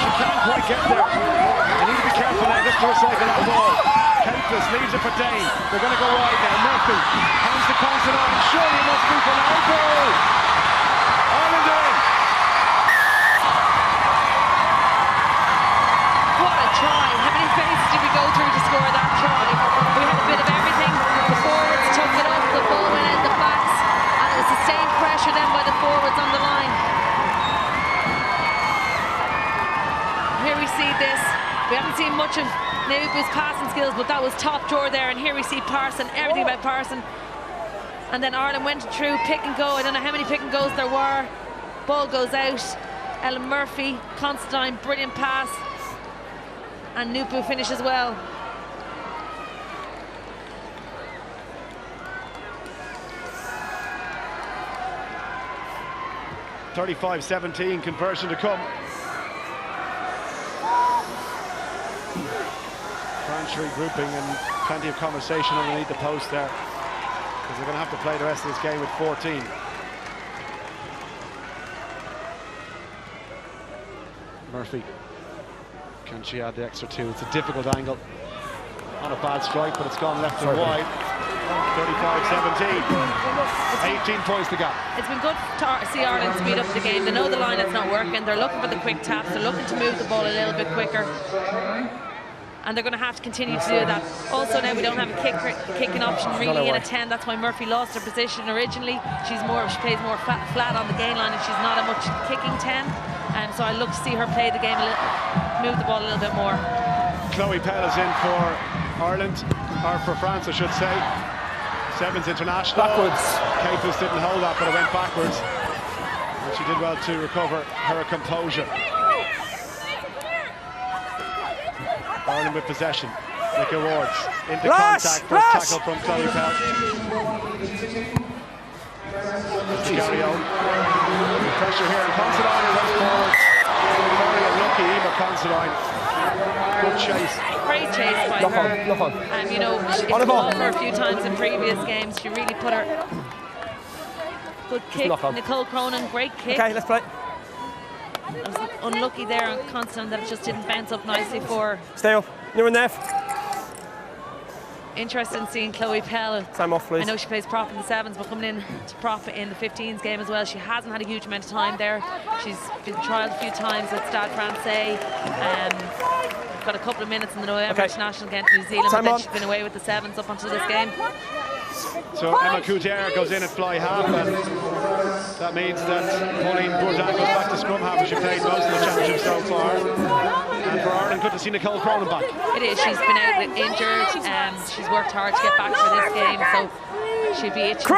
She can't quite get there. They need to be careful now just to recycle that ball. Capeless leaves it for Dane. They're going to go wide now. Murphy hands the Conson on. Surely it must be for Naubu. Ireland in. What a try. How many phases did we go through to score that try? We had a bit of everything. The forwards took it up, the ball went out the backs, and it was sustained pressure then by the forwards on the line. Here we see this. We haven't seen much of Naubu's passing skills, but that was top drawer there. And here we see Parson, everything about Parson. And then Ireland went through pick and go. I don't know how many pick and goes there were. Ball goes out. Ellen Murphy, Constantine, brilliant pass. And Naubu finishes well. 35-17 conversion to come. France regrouping and plenty of conversation underneath the post there, because they're going to have to play the rest of this game with 14. Murphy, can she add the extra 2? It's a difficult angle on a bad strike, but it's gone left and wide. 35-17, 18 points to gap. It's been good to see Ireland speed up the game. They know the line is not working. They're looking for the quick taps. They're looking to move the ball a little bit quicker. And they're going to have to continue to do that. Also now we don't have a kicking option really in a 10. That's why Murphy lost her position originally. She plays more flat on the gain line, and she's not a much kicking 10. And so I look to see her play the game a little, move the ball a little bit more. Chloe Pell is in for Ireland, or for France I should say. Sevens international. Backwards. Capus didn't hold that, but it went backwards. And she did well to recover her composure. Ireland with possession. Nick Awards into contact. First tackle from Chloe Pell. Carry on. Pressure here, and Considine runs forward. Very unlucky, Eva Considine. Good chase. Great chase by her. You know, it's come off her a few times in previous games. She really put her. Good kick, Nicole Cronin, great kick. Okay, let's play. I was unlucky there on Constantine that it just didn't bounce up nicely for her. Stay up. You're in there. Interested in seeing Chloe Pell. Time off, please. I know she plays prop in the 7s, but coming in to prop in the 15s game as well. She hasn't had a huge amount of time there. She's been trialled a few times at Stade Francais. Got a couple of minutes in the November international against New Zealand, but then she's been away with the 7s up until this game. So Emma Coudert goes in at fly half, and that means that Pauline Bourdin goes back to scrum half, as she played most of the championship so far. And for Ireland, good to see Nicole Cronin back. It is. She's been out injured, and she's worked hard to get back for this game, so she'd be itching to go.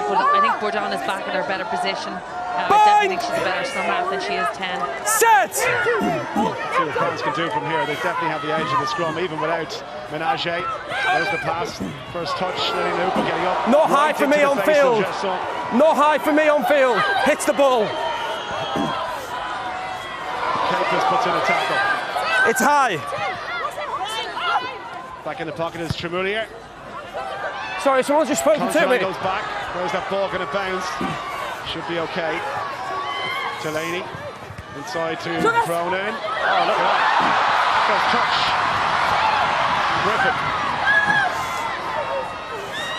But I think Bourdin is back in her better position. I definitely think she's a better scrum half than she is 10. Set! See what France can do from here. They definitely have the edge of the scrum, even without Menage. There's the pass. First touch, Lily Luca getting up. No high for me on field. No high for me on field. Hits the ball. Capus puts in a tackle. It's high. Back in the pocket is Tremoulier. Sorry, someone's just spoken to me. Goes back. Where's that ball going to bounce? Should be okay. Delaney inside to Cronin. Oh, look at that. First touch. Griffin.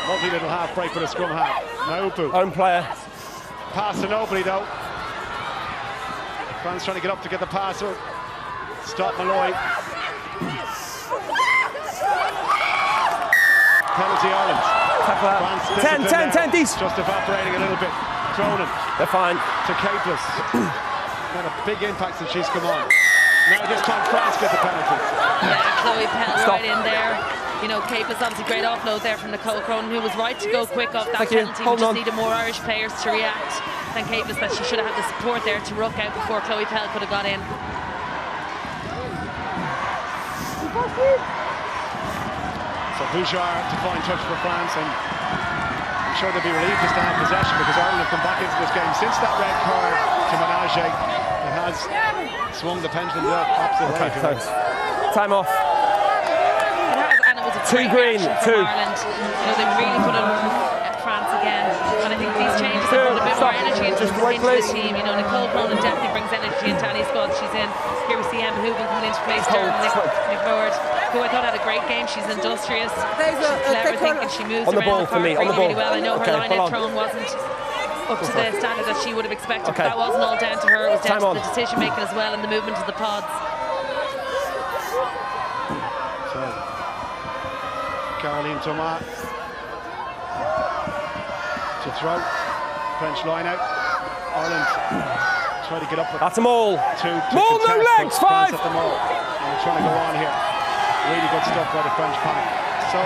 Lovely little half break with a scrum half. Naupu. Own player. Pass to nobody though. France trying to get up to get the passer. Stop Malloy. Penalty Ireland. 10, these. Just evaporating a little bit. Cronin. They're fine. To Capus. Had a big impact since she's come on. Now this time France get the penalty. Yeah, Chloe Pell right in there. You know, Capus obviously great offload there from Nicole Cronin, who was right to go quick off that penalty. We just needed more Irish players to react than Capus, that she should have had the support there to ruck out before Chloe Pell could have got in. So Bouchard to find touch for France, and I'm sure they'll be relieved just to have possession, because Ireland have come back into this game since that red card to Menage. It has swung the pendulum the opposite way. Thanks. Time off. It has, and it was a Two green, two. Ireland. You know, they really put it at France again, and I think these changes have brought a bit more energy into the team. You know, Nicole Cronin definitely brings energy into any squad she's in. Here we see Emma Hoogan coming into place there, Nick Board, who I thought had a great game. She's industrious, she's clever thinking, she moves on the around ball the for me, park on the really ball. well. I know her line-out thrown wasn't up to the standard that she would have expected, but that wasn't all down to her. It was down to the decision making as well, and the movement of the pods. So Caroline Thomas to throw. French line out. Ireland try to get up. That's a maul. Maul, no legs, 5. At the maul. And they're trying to go on here. Really good stuff by the French pack. So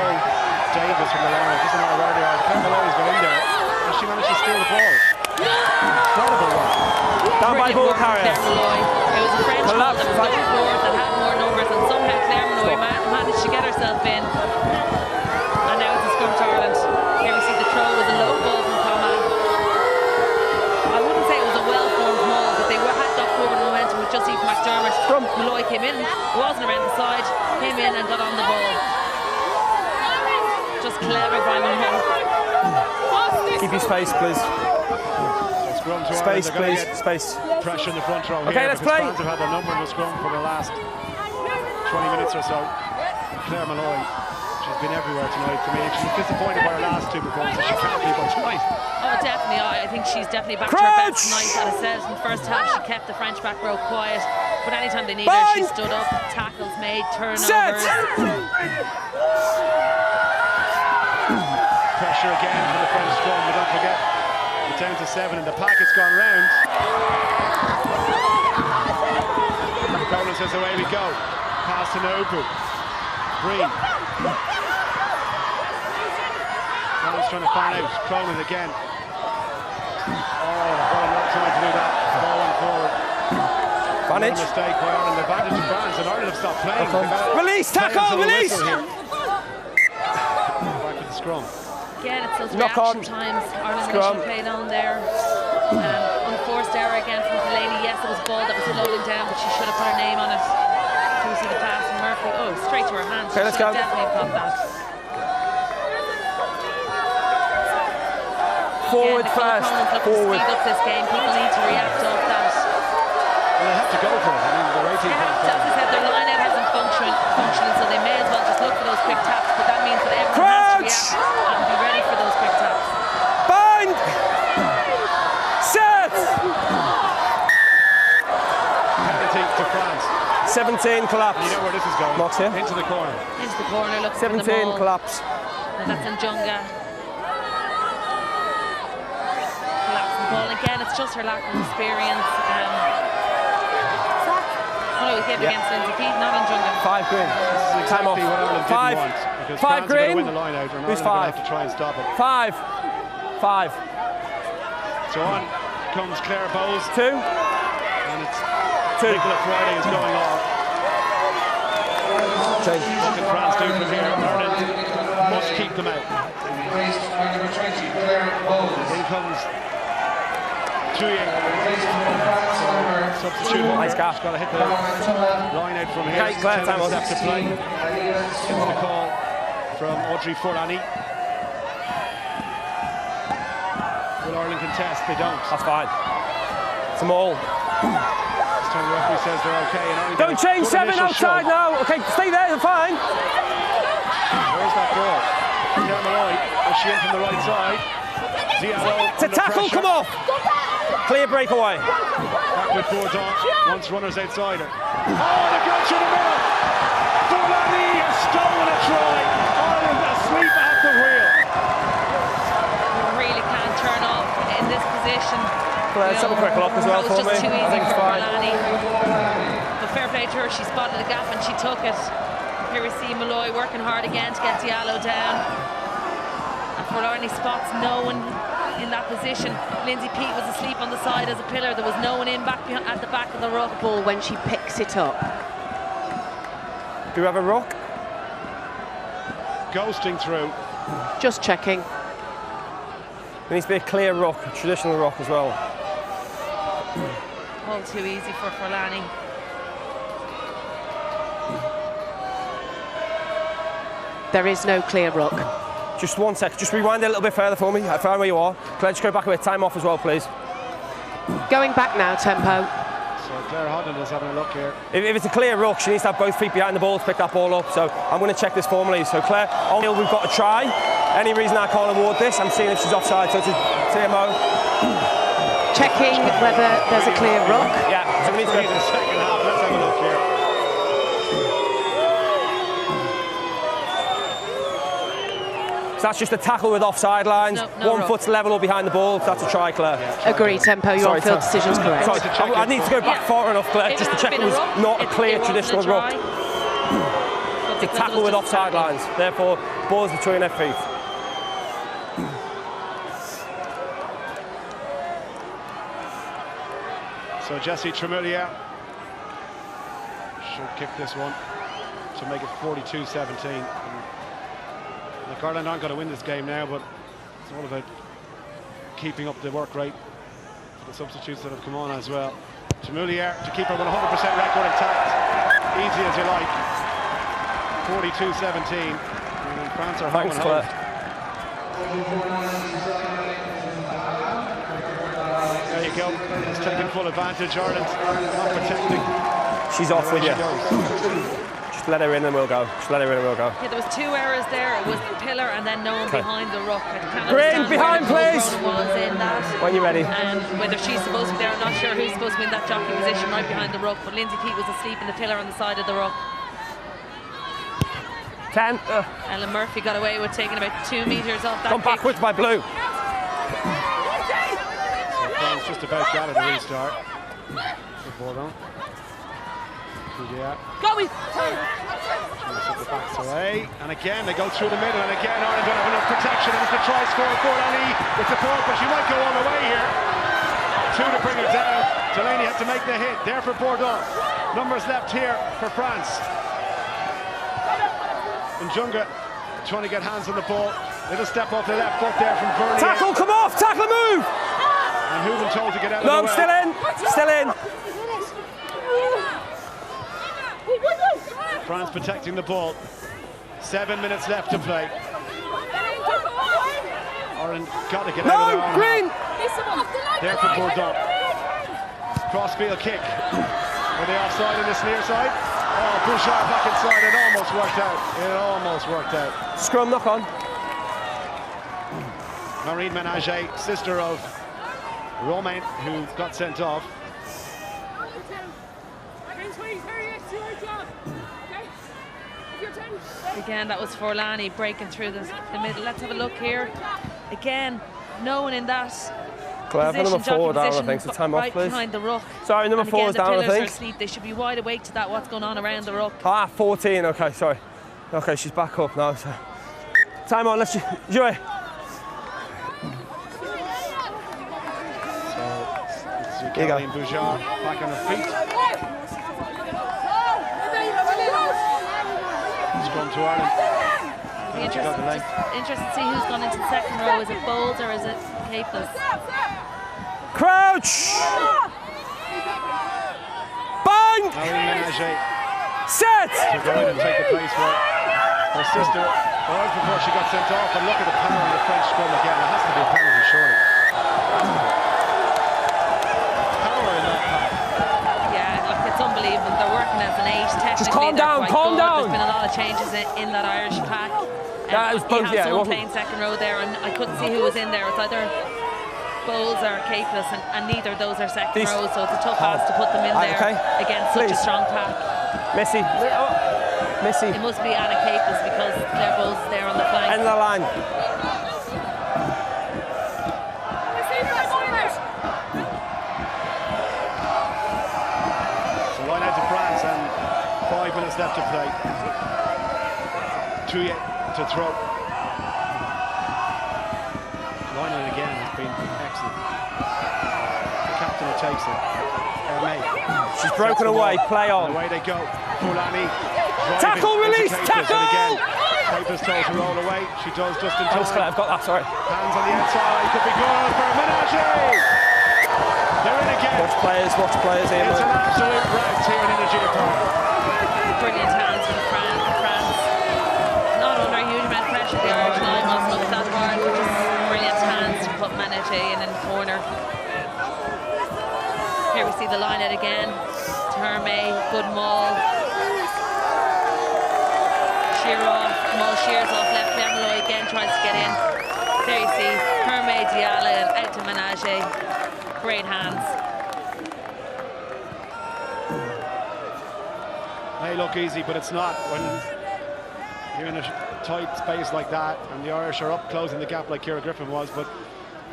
dangerous from the line. It doesn't matter where they are. Claire Malloy's got in there, and she managed to steal the ball. Incredible one. Down by ball carrier. It was a French ball that was going forward, that had more numbers, and somehow Claire Malloy managed to get herself in. And now it's a scrum to Ireland. Here we see the throw was a low ball from Thomas. I wouldn't say it was a well wasn't around the side, came in and got on the ball. Just clever by Mulholland. Keep your space, please. Space, please. Space. Pressure in the front row. Okay, here let's play. Fans have had their number in the scrum for the last 20 minutes or so. Claire Molloy, she's been everywhere tonight. I mean, she's disappointed by her last two performances. She can't be by tonight. Oh, definitely. I think she's definitely back to her best tonight. As I said, in the first half, she kept the French back row quiet. But anytime they needed her, she stood up, tackles made, turnovers. Pressure again from the French scrum, but don't forget, we're down to 7 and the packet's gone round. Cronin says away we go. Pass to Nobu. Green. Cronin's trying to find out. Cronin again. Oh, well, not trying to do that. Ball on forward. Vantage. Mistake by Ireland. Advantage to France, and Ireland have stopped playing. Release, tackle, release! Back with the scrum. Again, it's those reaction times. Ireland initially played on there. Unforced error again from Delaney. Yes, it was ball that was floating down, but she should have put her name on it. You see the pass from Murphy. Oh, straight to her hands. Okay, let's go. Definitely caught that. Forward first. Forward. Speed up this game. People need to react off that. Well, they have to go for it. I mean, the rating As I said, their line-out hasn't functioning, so they may as well just look for those quick taps. But that means that everyone has to react and be ready for those quick taps. Bind! Set! penalty to France. 17 collapse. You know where this is going. Marks here. Into the corner. Into the corner, looking 17 for the ball. collapse. And that's Njunga. Collapsing ball again. It's just her lack of experience. Oh, he gave against Lindsay Keith, not Njunga. 5 green. This is exactly Time off. what Ireland didn't 5. want, because 5 France are green. going to win the line out, and Who's Ireland 5? are going to have to try and stop it. 5. 5. So on comes Claire Bowles. 2. And it's 2. Nicola Friday is going off. Change. What can France do from here? Ireland must keep them out. Number 20, Claire Bowles. In comes Tuying. Substitute. Nice gap. Got to hit the line out from here. Okay, Claire, 10 time on. minutes left to play. It's the call from Audrey Forlani. Will Ireland contest? They don't. That's fine. It's a maul. This time the referee says they're okay. And Ireland Don't change 7 outside now. Okay, stay there, they're fine. Where's that ball? Claire Molloy. Is she in from the right side? Diallo. It's a tackle, come off. Clear breakaway. Backward boards on. Once runners outside her. Oh, the goal through the middle. Forlani has stolen a try. Ireland asleep at the wheel. You really can't turn off in this position. Let's have a quick look as well for me. It's just too I easy think it's for fine. Forlani. But fair play to her, she spotted the gap and she took it. Here we see Molloy working hard again to get Diallo down. And Forlani spots no one in that position. Lindsay Peat was asleep on the side as a pillar. There was no one in back behind, at the back of the ruck. Ball when she picks it up. Do we have a ruck? Ghosting through. Just checking. There needs to be a clear ruck, a traditional ruck as well. All too easy for Forlani. There is no clear ruck. Just 1 sec, just rewind it a little bit further for me. I found where you are. Claire, just go back a bit. Time off as well, please. Going back now, tempo. So Claire Hodden is having a look here. If it's a clear ruck, she needs to have both feet behind the ball to pick that ball up. So I'm going to check this formally. So Claire, on field, we've got a try. Any reason I can't award this? I'm seeing if she's offside. So it's a TMO. Checking whether there's a clear ruck. Yeah, so we need to go In the second half, let's have a look here. So that's just a tackle with offside lines. No 1 foot's level or behind the ball. That's a try, Claire. Agree, tempo. Your Sorry, on-field decision's correct. Sorry, I need to go back far enough, Claire, If just it to had check it been was a ruck, not a clear it wasn't traditional a ruck. try. It's a Because tackle it was with just a offside tackle. lines. Therefore, ball's between their feet. So Jessie Tremoulier should kick this one to make it 42-17. Look, Ireland aren't going to win this game now, but it's all about keeping up the work rate for the substitutes that have come on as well. Tremoulier to keep her 100% record intact. easy as you like. 42-17. France are home and home. There you go. It's taking full advantage. Ireland not protecting. She's off with you. Just let her in and we'll go. Just let her in and we'll go. Yeah, there was 2 errors there. It was the pillar and then no one behind the ruck. Green, behind, please. Was in that. When you're ready. And whether she's supposed to be there, I'm not sure who's supposed to be in that jockey position right behind the ruck. But Lindsay Keat was asleep in the pillar on the side of the ruck. 10. Ellen Murphy got away with taking about 2 metres off that. Come backwards by Blue. France just about got it at the restart. Good ball down. Go in. The backs away, and again they go through the middle, and again Ireland don't have enough protection, and it's the try score for Forlani with support, but she might go all the way here. 2 to bring her down. Delaney had to make the hit there for Bordeaux. Numbers left here for France. Njunga trying to get hands on the ball. Little step off the left foot there from Vernier. Tackle, come off, tackle, move! And Hooven told to get out of the way. No, still in, still in. France protecting the ball. 7 minutes left to play. Ireland got to get out of there. Green! There for Bordeaux. Crossfield kick. Were they offside in this near side? Oh, Bouchard back inside. It almost worked out. It almost worked out. Scrum, knock on. Marine Ménager, sister of Romain, who got sent off. Again, that was Forlani breaking through the middle. Let's have a look here. Again, no one in that Claire, position, number 4 down, I think. So time off, right please. behind the ruck. Sorry, number 4 is down, I think. Asleep. They should be wide awake to that, what's going on around the ruck. 14, okay, sorry. Okay, she's back up now. So. Time on, let's Joey. So, Caroline Bouchard back on her feet. Scrum to Ireland. Be interested to see who's gone into the second row. Is it Bowles or is it Capeless? Crouch! Bang! Set! To go in and take the place for her sister. Right before she got sent off, and look at the power of the French scrum again. It has to be a penalty, surely. Power in that pack. Yeah, look, it's unbelievable. They're working as an 8. Technically, just calm down, calm down. There's been a lot of changes in that Irish pack. That was both, yeah, someone playing second row there, and I couldn't see who was in there. It's either Bowles or Capeless, and neither of those are second row, so it's a tough ask to put them in there against such a strong pack. Missy. Missy. It must be Anna Capeless because Claire Bowles is there on the flank. End of the line. So line out to France, and 5 minutes left to play. 2 yet to throw. Line out again has been excellent. The captain who takes it. She's broken away, play on. And away they go. Fulani. Tackle, release, tackle! Capeless told to roll away. She does just in time. I've got that, sorry. Hands on the outside. Could be good for Ménager. They're in again. Watch players here. It's an absolute rout here in Energy Park. Brilliant hands from France. Not under a huge amount of pressure. The Irish line wasn't up that hard, but just brilliant hands to put Ménager in the corner. Here we see the line out again. Terme, good maul. Shear off, maul shears off left. Cleverloy again tries to get in. There you see Terme, Diallo, and out to Ménager. Great hands. May look easy, but it's not when you're in a tight space like that, and the Irish are up closing the gap like Ciara Griffin was. But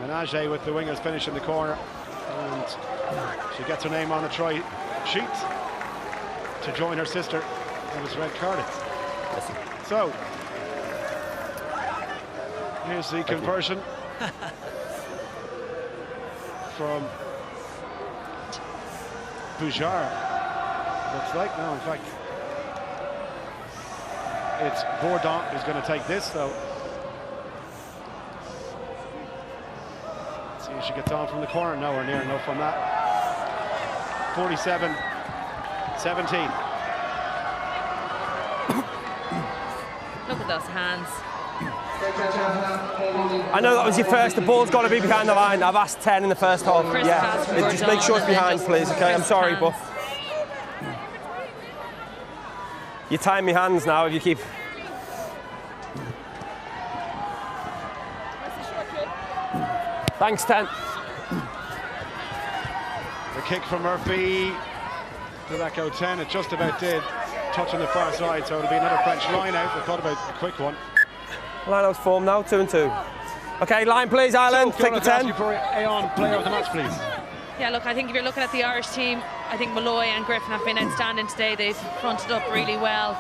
Ménager with the wingers finish in the corner, and she gets her name on the try sheet to join her sister who was red carded. So here's the conversion from Bouchard. Looks like, no, in fact it's Bordeaux who's going to take this, so let's see if she gets on from the corner. Nowhere near enough on that. 47-17. Look at those hands. I know that was your first. The ball's got to be behind the line. I've asked 10 in the first half. First Yeah, pass from just make sure it's behind, please. Okay, I'm sorry, but you're tying my hands now if you keep. Thanks, 10. The kick from Murphy. Did that go 10? It just about did. Touch on the far side, so it'll be another French line out. We thought about a quick one. Line out's formed now, 2 and 2. Okay, line please, Ireland. Take the 10. For Aon, player of the match, please. Yeah, look, I think if you're looking at the Irish team, I think Malloy and Griffin have been outstanding today. They've fronted up really well.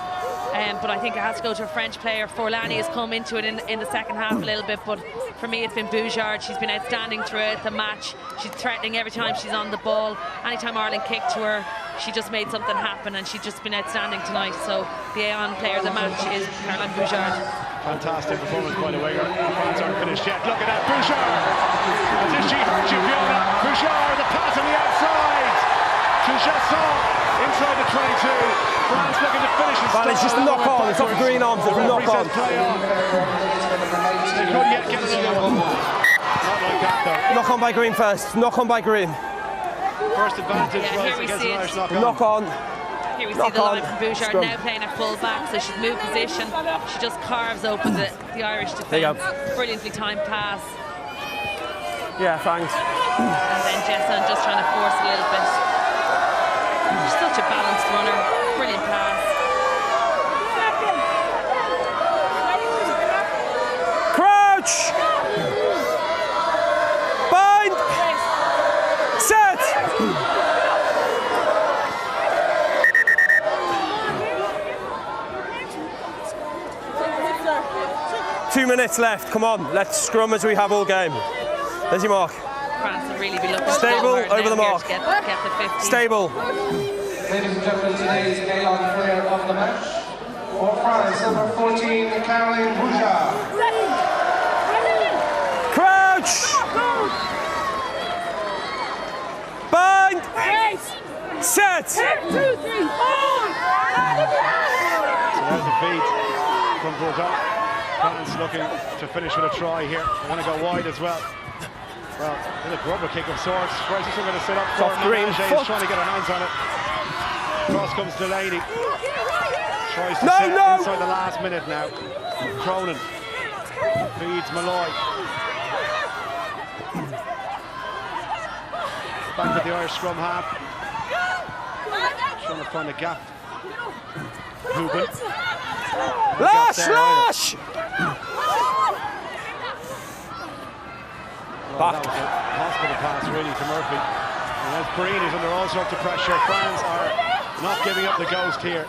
But I think it has to go to a French player. Forlani has come into it in the second half a little bit, but for me it's been Bouchard. She's been outstanding throughout the match. She's threatening every time she's on the ball. Anytime Ireland kicked to her, she just made something happen, and she's just been outstanding tonight. So the Aon player of the match is Caroline Bouchard. Fantastic performance by the winger. France aren't finished yet. Look at that, Bouchard! As if Fiona Bouchard, the pass on the outside to Jasson inside the 22. France looking to finish the Well, it's just a knock on. It's off the green arms. It's a knock on. They couldn't yet get another one. Not like that though. Knock on by Green first. Knock on by Green. First advantage was against an Irish knock on. Knock on. Here we see the line from Bouchard now playing at full back, so she's moved position. She just carves open the Irish defence. Brilliantly timed pass. Yeah, thanks. And then Jesson just trying to force a little bit. She's such a balanced runner. Brilliant pass. Crouch! Bind! Set! Two minutes left. Come on, let's scrum as we have all game. There's your mark. France will really be looking stable over the mark. Get the 50. Stable. Ladies and gentlemen, today's Gaelic player of the match. For France, number 14, Caroline Bouchard. Crouch! Bind! Set! So there's the feed from Bourdon. France looking to finish with a try here. They're going to go wide as well. Well, a rubber kick of sorts. Bryce is still going to sit up for it. Menage is trying to get her hands on it. Cross comes Delaney. Tries to set inside the last minute now. Cronin feeds Malloy. Back to the Irish scrum half. Trying to find a gap. Hooban. Lash! Well, that was a hospital pass really to Murphy. And as Breen is under all sorts of pressure, France are not giving up the ghost here.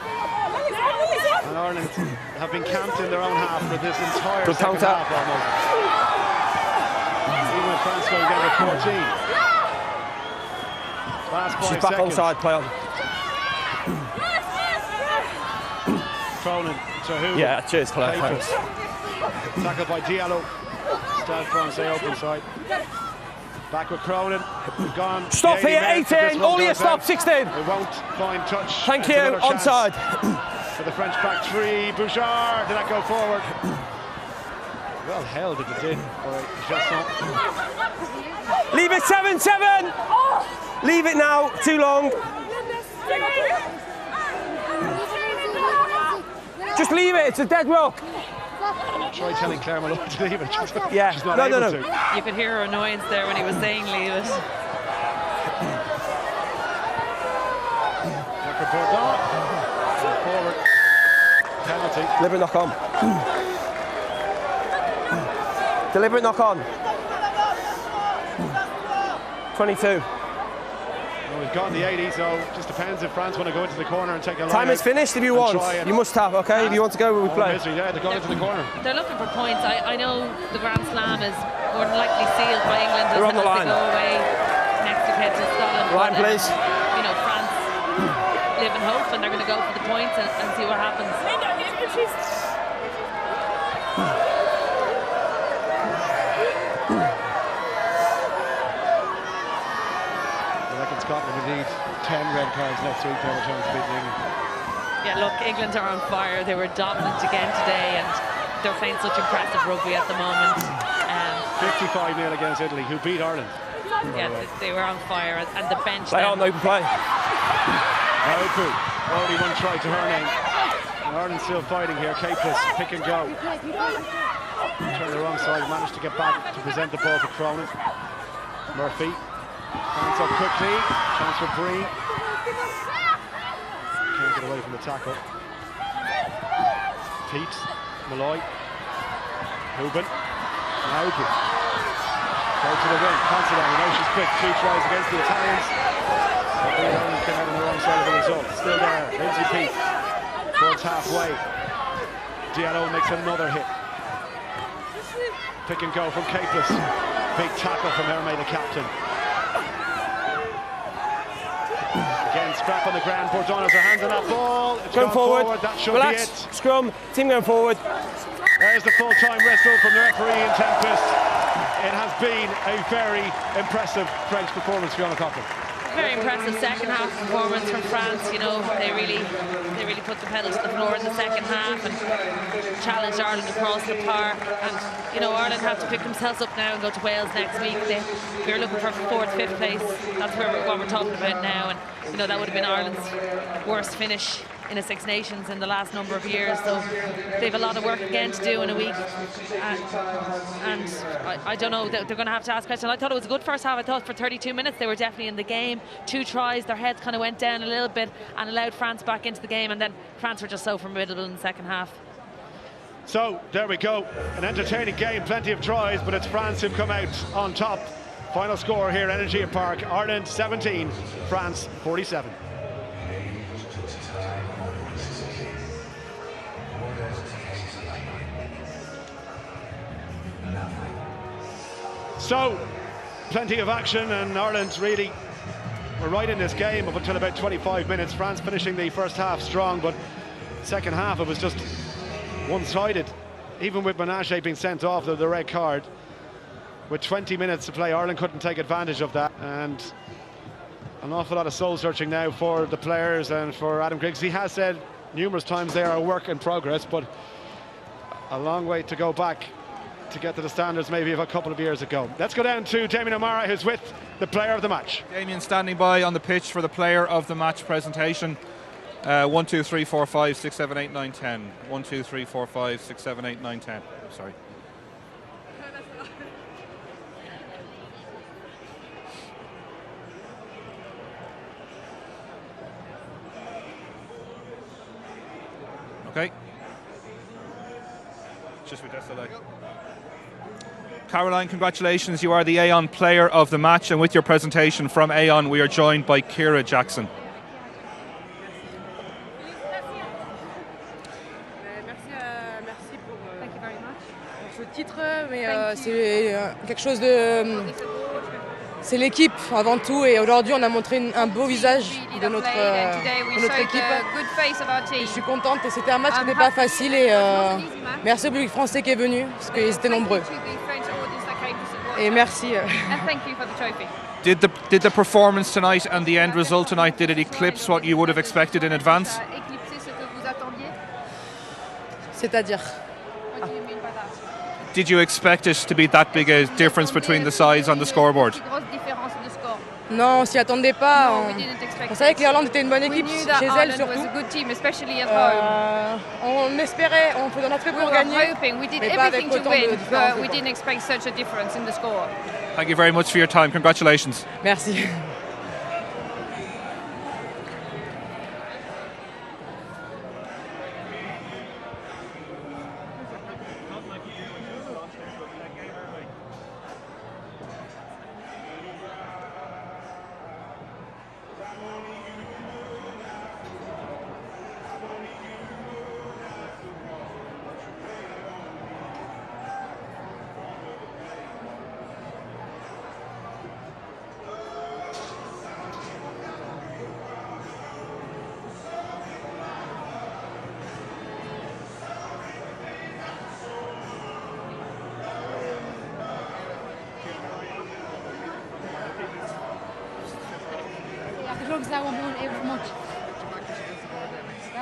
And Ireland have been camped in their own half for this entire second half almost. Even when France go down to 14. Last 5 She's back seconds. onside, play on. Cronin to who? Yeah, cheers, Claire. Thanks. Tackled by Diallo. Stade Francais open side. Back with Cronin. Gone. Stop here, 18. All you stop, 16. It won't find touch. Thank you, onside. For the French back three. Bouchard did not go forward. Well held if it did by Jasson. Leave it 7-7. Leave it now, too long. Just leave it, it's a dead rock. Try telling Claire Malloy to leave it. She's not no. able to. You could hear her annoyance there when he was saying leave it. For Bourdon. Forward. Penalty. Deliberate knock on. Deliberate knock on. 22. Well, we've gotten the 80, so it just depends if France want to go into the corner and take a line. Time is finished if you want. You must have, okay? If you want to go, we play. Yeah, they're going into the corner. They're looking for points. I know the Grand Slam is more than likely sealed by England as They're on the line. they go away next weekend to Scotland. Line, but, please. You know, France live in hope, and they're going to go for the points and see what happens. I reckon Scotland would need 10 red cards next week to have a chance of beating England. Yeah, look, England are on fire. They were dominant again today, and they're playing such impressive rugby at the moment. 55-0 against Italy, who beat Ireland. Yeah, they were on fire, and the bench. Play on, open play. Naoku, already one try to her name. Ireland still fighting here. Capeless, pick and go. Turn the wrong side, managed to get back to present the ball to Cronin. Murphy, hands up quickly, chance for Breen. Can't get away from the tackle. Pete, Malloy, Houben, Naoku. Go to the wing, Considine, we know she's quick, 2 tries against the Italians. But Ireland came out on the wrong side of the result. Still there, Lindsay Pete, towards halfway. Diallo makes another hit. Pick and go from Capeless. Big tackle from Hermé, the captain. Again, scrap on the ground. Bourdon has her hands on that ball. It's going forward. That should Relax. be it. Scrum. Team going forward. There's the full-time whistle from the referee in Tempest. It has been a very impressive French performance, Fiona Coughlin. Very impressive second half performance from France. You know, they really put the pedal to the floor in the second half and challenged Ireland across the park. And you know, Ireland have to pick themselves up now and go to Wales next week. We're looking for 4th, 5th place. That's what we're talking about now. And you know, that would have been Ireland's worst finish in a Six Nations in the last number of years, so they have a lot of work again to do in a week, and I don't know, they're going to have to ask questions. I thought it was a good first half. I thought for 32 minutes they were definitely in the game. 2 tries, their heads kind of went down a little bit and allowed France back into the game, and then France were just so formidable in the second half. So there we go, an entertaining game, plenty of tries, but it's France who've come out on top. Final score here, Energy Park, Ireland 17, France 47. So, plenty of action, and Ireland really were right in this game up until about 25 minutes. France finishing the first half strong, but second half it was just one-sided. Even with Menage being sent off the red card, with 20 minutes to play, Ireland couldn't take advantage of that. And an awful lot of soul-searching now for the players and for Adam Griggs. He has said numerous times they are a work in progress, but a long way to go back to get to the standards maybe of a couple of years ago. Let's go down to Damien O'Mara, who's with the player of the match. Damien standing by on the pitch for the player of the match presentation. 1, 2, 3, 4, 5, 6, 7, 8, 9, 10. 1, 2, 3, 4, 5, 6, 7, 8, 9, 10. Sorry. Okay. Just with that delay. Caroline, congratulations. You are the Aon player of the match, and with your presentation from Aon, we are joined by Ciara Jackson. Merci pour ce titre, mais c'est quelque chose de... C'est l'équipe avant tout, et aujourd'hui on a montré un beau visage de notre équipe. Et je suis contente, et c'était un match qui n'était pas facile, et merci au public français qui est venu, parce qu'ils étaient nombreux. Et merci. Did the performance tonight and the end result tonight, did it eclipse what you would have expected in advance? C'est-à-dire? Did you expect it to be that big a difference between the sides on the scoreboard? Non, on s'y attendait pas. On savait que l'Irlande était une bonne équipe chez elle surtout. On espérait, on a fait pour gagner, mais pas avec autant de différence. Thank you very much for your time. Congratulations. Merci.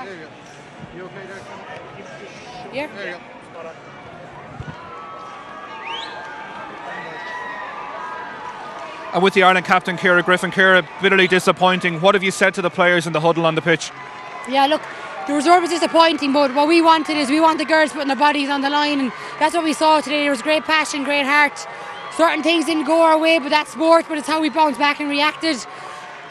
You okay there? Yeah. There you go. And with the Ireland captain, Ciara Griffin. Ciara, bitterly disappointing. What have you said to the players in the huddle on the pitch? Yeah, look, the result was disappointing, but what we wanted is we want the girls putting their bodies on the line, and that's what we saw today. There was great passion, great heart. Certain things didn't go our way, but that's sport, but it's how we bounced back and reacted.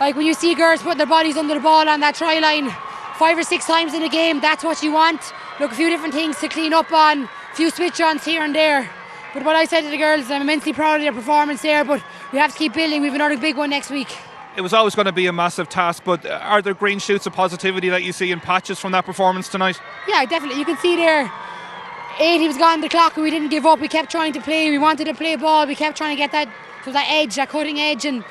Like when you see girls putting their bodies under the ball on that try line 5 or 6 times in a game, that's what you want. Look, a few different things to clean up on, a few switch-ons here and there. But what I said to the girls, I'm immensely proud of their performance there, but we have to keep building. We have another big one next week. It was always going to be a massive task, but are there green shoots of positivity that you see in patches from that performance tonight? Yeah, definitely. You can see there, 80 was gone the clock and we didn't give up. We kept trying to play. We wanted to play ball. We kept trying to get that edge, that cutting edge. And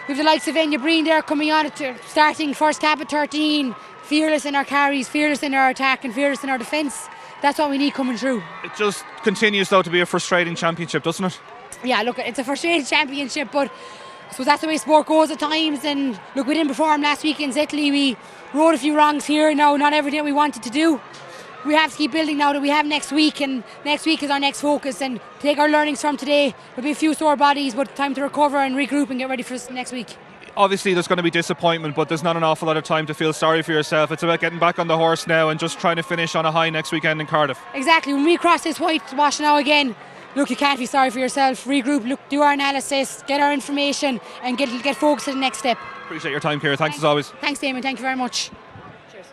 with the likes of Enya Breen there coming on, starting first cap at 13, fearless in our carries, fearless in our attack and fearless in our defence. That's what we need coming through. It just continues, though, to be a frustrating championship, doesn't it? Yeah, look, it's a frustrating championship, but I suppose that's the way sport goes at times. And look, we didn't perform last week in Italy. We rode a few wrongs here. Now, not everything we wanted to do. We have to keep building now that we have next week, and next week is our next focus. And take our learnings from today. There'll be a few sore bodies, but time to recover and regroup and get ready for next week. Obviously, there's going to be disappointment, but there's not an awful lot of time to feel sorry for yourself. It's about getting back on the horse now and just trying to finish on a high next weekend in Cardiff. Exactly. When we cross this whitewash now again, look, you can't be sorry for yourself. Regroup, look, do our analysis, get our information, and get focused on the next step. Appreciate your time, Ciara. Thanks as always. Thanks, Damon. Thank you very much. Cheers.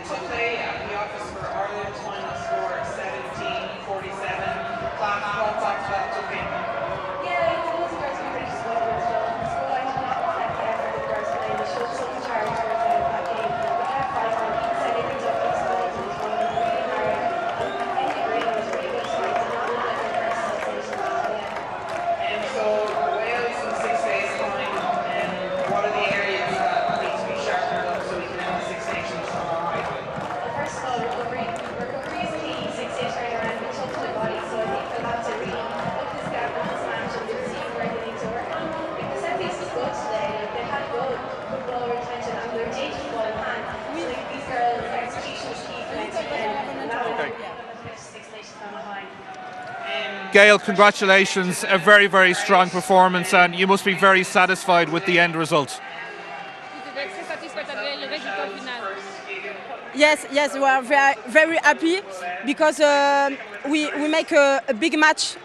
To play at the office for Ireland, final score 17-47. Class, what thoughts about today? Yeah, it was girls were pretty disappointed with the result. The scoreline did not reflect the effort of the girls playing. They showed some charge towards the end of that game. They kept fighting. People said they picked up these goals and they were really hard. And Enya Breen was really good tonight. Did not look like their first sensation yet. And so Wales in 6 days' time, and what are the areas that need to be sharpened up so we can have the Six Nations tomorrow night? First of all, recovery is key. 6-day turnaround, we took to the body, so I think they'll have to really look this gap in this match and see where they need to work on. Like the set piece was good today. Like they had good ball retention and they're taking ball in hand. So like these girls' execution is key for next weekend, and that will help them finish Six Nations on the high. Gail, congratulations. A very, very strong performance, and you must be very satisfied with the end result. Yes, we are very, very happy because we make a big match.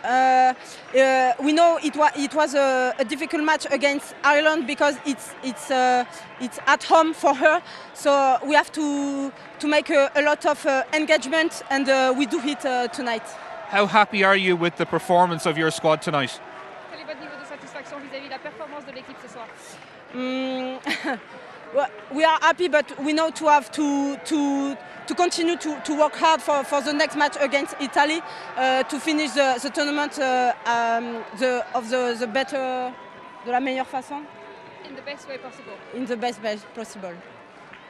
We know it was a difficult match against Ireland because it's at home for her. So we have to make a lot of engagement, and we do it tonight. How happy are you with the performance of your squad tonight? Quel est votre niveau de satisfaction vis-à-vis de la performance de l'équipe ce soir? Well, we are happy, but we know to have to continue to work hard for the next match against Italy to finish the tournament de la meilleure façon. In the best way possible. In the best way possible.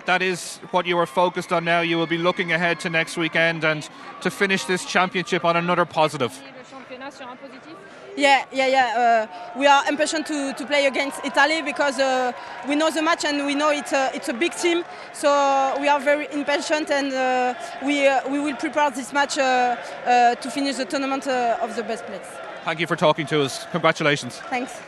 That is what you are focused on now. You will be looking ahead to next weekend and to finish this championship on another positive. Le championnat sur un positif. Yeah. We are impatient to play against Italy because we know the match and we know it's a big team. So we are very impatient, and we will prepare this match to finish the tournament of the best place. Thank you for talking to us. Congratulations. Thanks.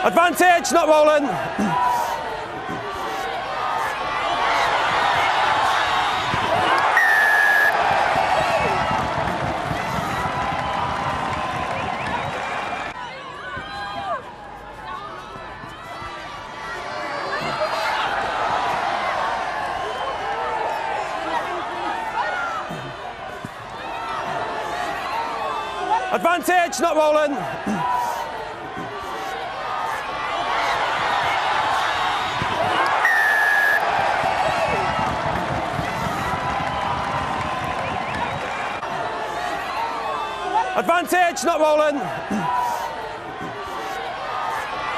Advantage, not rolling. Advantage, not rolling. Advantage, not rolling.